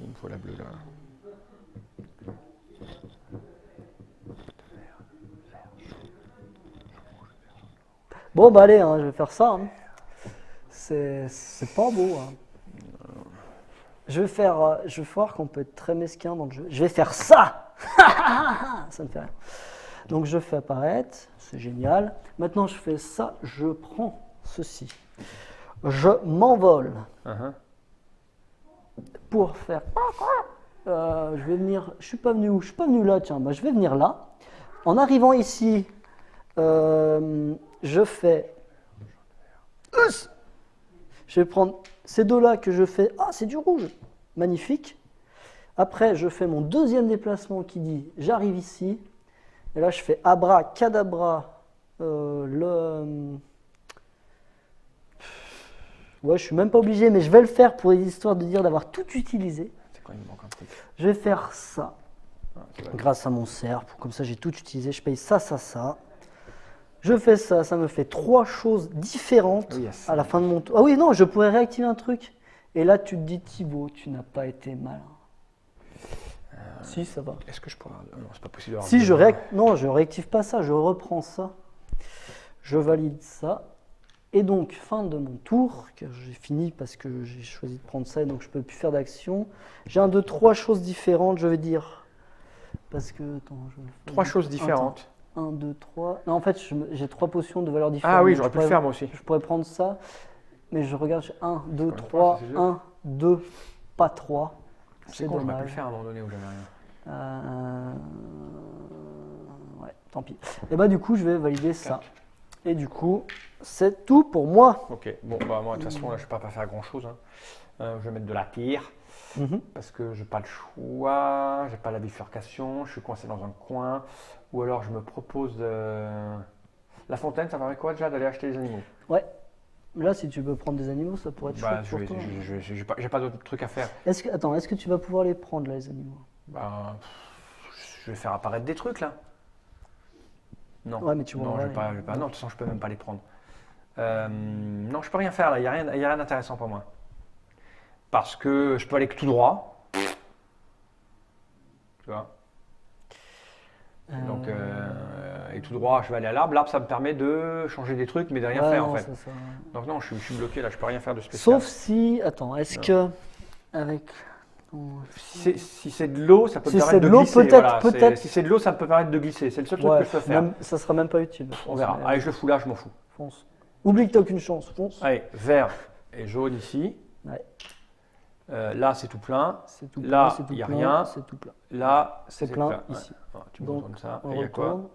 me faut la bleue là. Bon bah allez, je vais faire ça. Hein. C'est pas beau. Hein. Je vais voir qu'on peut être très mesquin dans le jeu. Je vais faire ça. Ça me fait rien. Donc je fais apparaître, c'est génial. Maintenant je fais ça, je prends ceci. Je m'envole. Pour faire. Je vais venir. Je suis pas venu où? Je suis pas venu là, tiens. Bah, je vais venir là. En arrivant ici, je fais. Je vais prendre ces deux-là que je fais. Ah, c'est du rouge. Magnifique. Après, je fais mon deuxième déplacement qui dit j'arrive ici. Et là, je fais abracadabra. Ouais, je suis même pas obligé, mais je vais le faire pour l'histoire de dire d'avoir tout utilisé. C'est quoi, il me manque un truc. Je vais faire ça. Grâce à mon cerf. Comme ça, j'ai tout utilisé. Je paye ça. Je fais ça, ça me fait 3 choses différentes à la fin de mon tour. Ah oui, non, je pourrais réactiver un truc. Et là, tu te dis, Thibaut, tu n'as pas été malin. Si, ça va. Est-ce que je pourrais... Non, c'est pas possible. Si, non, je réactive pas ça, je reprends ça. Je valide ça. Et donc, fin de mon tour, que j'ai fini parce que j'ai choisi de prendre ça et donc je ne peux plus faire d'action. J'ai 1, 2, 3 choses différentes, je vais dire. Parce que, attends, 3 choses différentes. 1, 2, 3. Non, en fait, j'ai 3 potions de valeur différente. Ah oui, j'aurais pu le faire moi aussi. Je pourrais prendre ça, mais je regarde, 1, 2, 3, 1, 2, pas 3. C'est con, j'aurais pu le faire à un moment donné où j'avais rien. Ouais, tant pis. Et bah du coup, je vais valider ça. Et du coup, c'est tout pour moi. Ok, bon, bah moi de toute façon, là, je ne vais pas faire grand-chose. Hein. Je vais mettre de la tire. Parce que je n'ai pas le choix, j'ai pas la bifurcation, je suis coincé dans un coin, ou alors je me propose la fontaine, ça paraît quoi déjà d'aller acheter des animaux? Ouais, là si tu veux prendre des animaux, ça pourrait être chouette pour toi. J'ai pas d'autres trucs à faire. Est-ce que tu vas pouvoir les prendre là, les animaux? Je vais faire apparaître des trucs là. Non, ouais, mais tu non, je vais pas, non, de toute façon je peux même pas les prendre. Non, je peux rien faire là, il n'y a rien d'intéressant pour moi. Parce que je peux aller que tout droit. Tu vois. Donc, et tout droit, je vais aller à l'arbre. L'arbre, ça me permet de changer des trucs, mais de rien faire en fait. Ça. Donc non, je suis bloqué là, je peux rien faire de spécial. Sauf si, attends, est-ce que avec... Si c'est de l'eau, ça peut me permettre de glisser. Peut-être. Si c'est de l'eau, ça peut permettre de glisser. C'est le seul truc que je peux faire. Ça sera même pas utile. On verra. Allez, je le fous là, je m'en fous. Fonce. Oublie que tu n'as aucune chance, fonce. Allez, vert et jaune ici. Ouais. Là, c'est tout plein. Tout là, il n'y a rien. C'est tout plein. Là, c'est plein ici. Ouais. Tu me retournes ça. Et il y a quoi?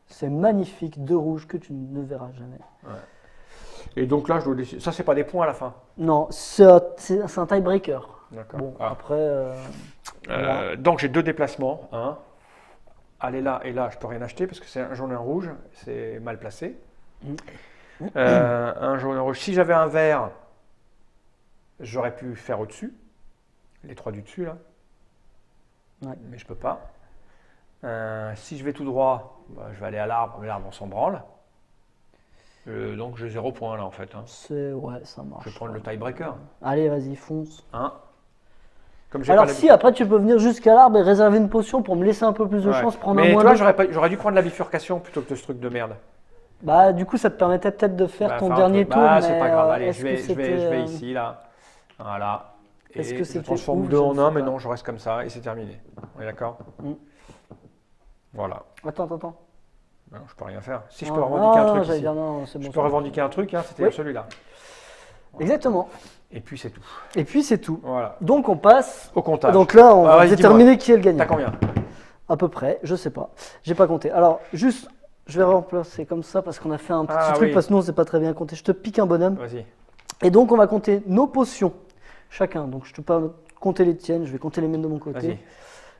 C'est magnifique, 2 rouges que tu ne verras jamais. Ouais. Et donc là, je dois décider. Ça, c'est pas des points à la fin? Non, c'est un tie-breaker. D'accord. Bon, après. Donc j'ai 2 déplacements. Aller là et là, je peux rien acheter parce que c'est un jaune et un rouge. C'est mal placé. Un jaune et un rouge. Si j'avais un vert, j'aurais pu faire au-dessus. Les 3 du dessus là. Ouais. Mais je peux pas. Si je vais tout droit, je vais aller à l'arbre. Mais l'arbre, on s'en branle. Donc j'ai 0 point là en fait. Ouais, ça marche. Je vais prendre le tiebreaker. Allez, vas-y, fonce. 1. Alors si, après tu peux venir jusqu'à l'arbre et réserver une potion pour me laisser un peu plus de chance, prendre un moins. Mais toi, j'aurais dû prendre la bifurcation plutôt que ce truc de merde. Bah du coup, ça te permettait peut-être de faire ton dernier tour. Bah, c'est pas grave, allez, je vais ici, là. Voilà. Et je transforme 2 en 1, mais non, je reste comme ça et c'est terminé. On est d'accord? Voilà. Attends. Non, je peux rien faire. Si je peux revendiquer un truc ici. Je peux revendiquer un truc, c'était celui-là. Exactement. Et puis c'est tout. Voilà. Donc on passe au comptage. Donc là, on va déterminer qui est le gagnant. T'as combien? À peu près, je sais pas. J'ai pas compté. Alors juste, je vais remplacer comme ça parce qu'on a fait un petit truc parce que nous on sait pas très bien compter. Je te pique un bonhomme. Vas-y. Et donc on va compter nos potions chacun. Donc je ne peux pas compter les tiennes, je vais compter les miennes de mon côté.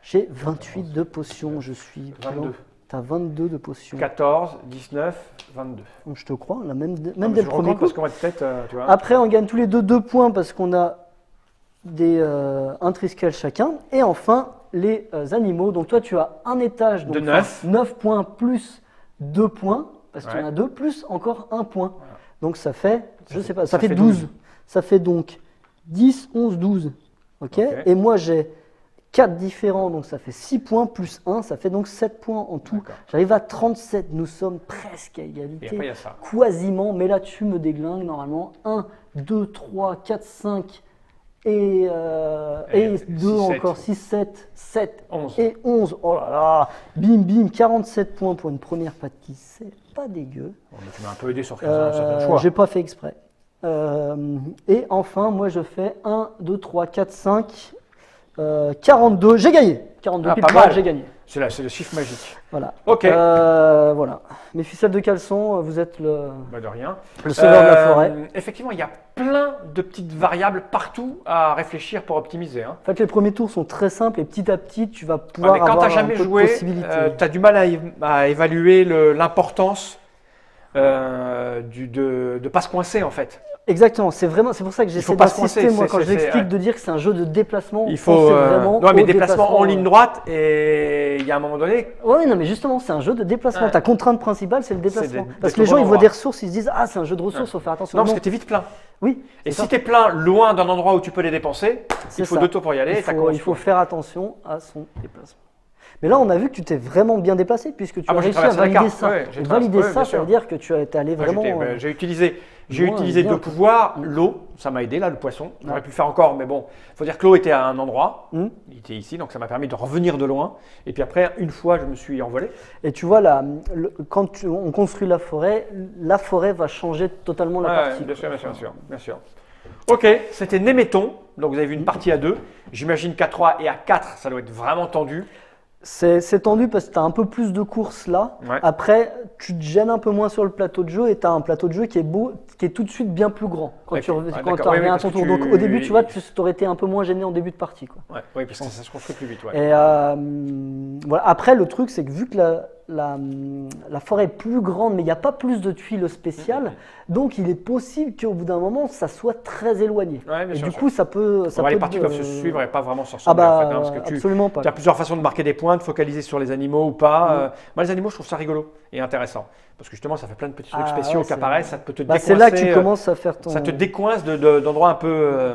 J'ai 28 de potions, je suis 22. Tu as 22 de potions. 14, 19, 22. Donc, je te crois, on a même dès le premier coup. Parce qu'on va peut-être, tu vois. Après, on gagne tous les deux 2 points parce qu'on a un Triskel chacun. Et enfin, les animaux. Donc toi, tu as un étage donc, de 9. 9 points plus 2 points. Parce qu'il y en a 2 plus encore 1 point. Voilà. Donc ça fait, je sais pas, ça fait 12. Ça fait donc 10, 11, 12. Ok. Et moi, j'ai 4 différents, donc ça fait 6 points plus 1, ça fait donc 7 points en tout. J'arrive à 37, nous sommes presque à égalité. Et après, il y a ça. Quasiment, mais là tu me déglingues normalement. 1, 2, 3, 4, 5 et 2 encore, 6, 7 11. Et 11. Oh là là, bim, 47 points pour une première partie, c'est pas dégueu. Bon, mais tu m'as un peu aidé sur certains choix. J'ai pas fait exprès. Et enfin, moi je fais 1, 2, 3, 4, 5... 42, j'ai gagné. 42 pile poil, j'ai gagné. C'est le chiffre magique. Voilà. Ok. Voilà. Mes ficelles de caleçon, vous êtes le. Bah de rien. Le sauveur de la forêt. Effectivement, il y a plein de petites variables partout à réfléchir pour optimiser. Hein. En fait, les premiers tours sont très simples et petit à petit, tu vas pouvoir mais quand avoir tu n'as jamais joué, tu as du mal à évaluer l'importance de pas se coincer en fait. Exactement, c'est pour ça que j'essaie d'insister moi quand je l'explique de dire que c'est un jeu de déplacement. Il faut non mais déplacement en ligne droite et il y a un moment donné. Oui, non mais justement c'est un jeu de déplacement. Ta contrainte principale c'est le déplacement. Parce que les gens ils voient des ressources, ils se disent ah c'est un jeu de ressources, faut faire attention. Non parce que tu es vite plein. Oui. Et si tu es plein loin d'un endroit où tu peux les dépenser, il faut 2 tours pour y aller. Il faut faire attention à son déplacement. Mais là, on a vu que tu t'es vraiment bien déplacé puisque tu as réussi à valider ça. Valider ça, ça veut dire que tu es allé vraiment. J'ai utilisé 2 pouvoirs. L'eau, ça m'a aidé là, le poisson. J'aurais pu le faire encore, mais bon, il faut dire que l'eau était à un endroit. Il était ici, donc ça m'a permis de revenir de loin. Et puis après, une fois, je me suis envolé. Et tu vois, là, quand on construit la forêt va changer totalement la partie. Bien sûr. Ok, c'était Néméton. Donc vous avez vu une partie à 2. J'imagine qu'à 3 et à 4, ça doit être vraiment tendu. C'est tendu parce que tu as un peu plus de courses là. Après, tu te gênes un peu moins sur le plateau de jeu et tu as un plateau de jeu qui est beau, qui est tout de suite bien plus grand quand tu reviens à ton tour. Donc au début, tu vois, tu aurais été un peu moins gêné en début de partie. Quoi. Oui, parce que ça se construit plus vite. Et voilà. Après, le truc, c'est que vu que la forêt est plus grande, mais il n'y a pas plus de tuiles spéciales, donc il est possible qu'au bout d'un moment, ça soit très éloigné. Et du coup, ça peut. Les parties peuvent se suivre et pas vraiment se ressembler. Parce que absolument pas. Tu as plusieurs façons de marquer des points, de focaliser sur les animaux ou pas. Moi, les animaux, je trouve ça rigolo et intéressant. Parce que justement, ça fait plein de petits trucs spéciaux qui apparaissent, ça peut te décoincer. C'est là que tu commences à faire ton. Ça te décoince d'endroits un peu.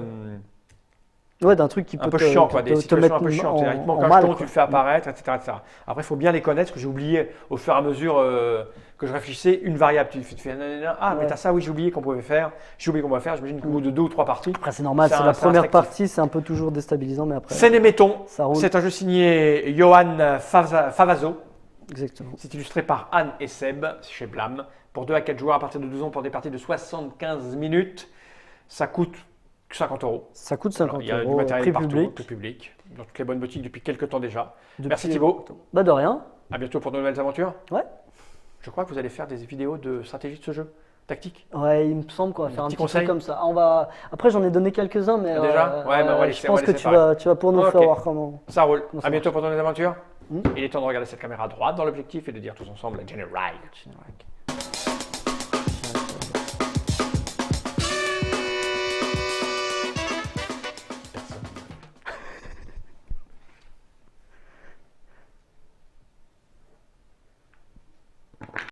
D'un truc qui peut un peu chiant, des situations un peu chiantes. Il te manque un jeton, tu le fais apparaître, etc. Après, il faut bien les connaître, parce que j'ai oublié au fur et à mesure que je réfléchissais une variable. Tu fais mais t'as ça, oui, j'ai oublié qu'on pouvait faire. J'imagine qu'au bout de 2 ou 3 parties. Après, c'est normal, c'est la première partie, c'est un peu toujours déstabilisant, mais après. C'est Néméton. C'est un jeu signé Johan Favazo. Exactement. C'est illustré par Anne et Seb chez Blam. Pour 2 à 4 joueurs à partir de 12 ans pour des parties de 75 minutes. Ça coûte 50 €. Ça coûte 50 €. Il y a du matériel partout, public. public, dans toutes les bonnes boutiques depuis quelques temps déjà. Merci Thibaut. De rien. À bientôt pour de nouvelles aventures. Ouais. Je crois que vous allez faire des vidéos de stratégie de ce jeu, tactique. Ouais, il me semble qu'on va faire un petit truc comme ça. Après, j'en ai donné quelques-uns, mais déjà. Je pense que tu vas pour nous faire voir comment. Ça roule. À bientôt pour de nouvelles aventures. Il est temps de regarder cette caméra à droite dans l'objectif et de dire tous ensemble General.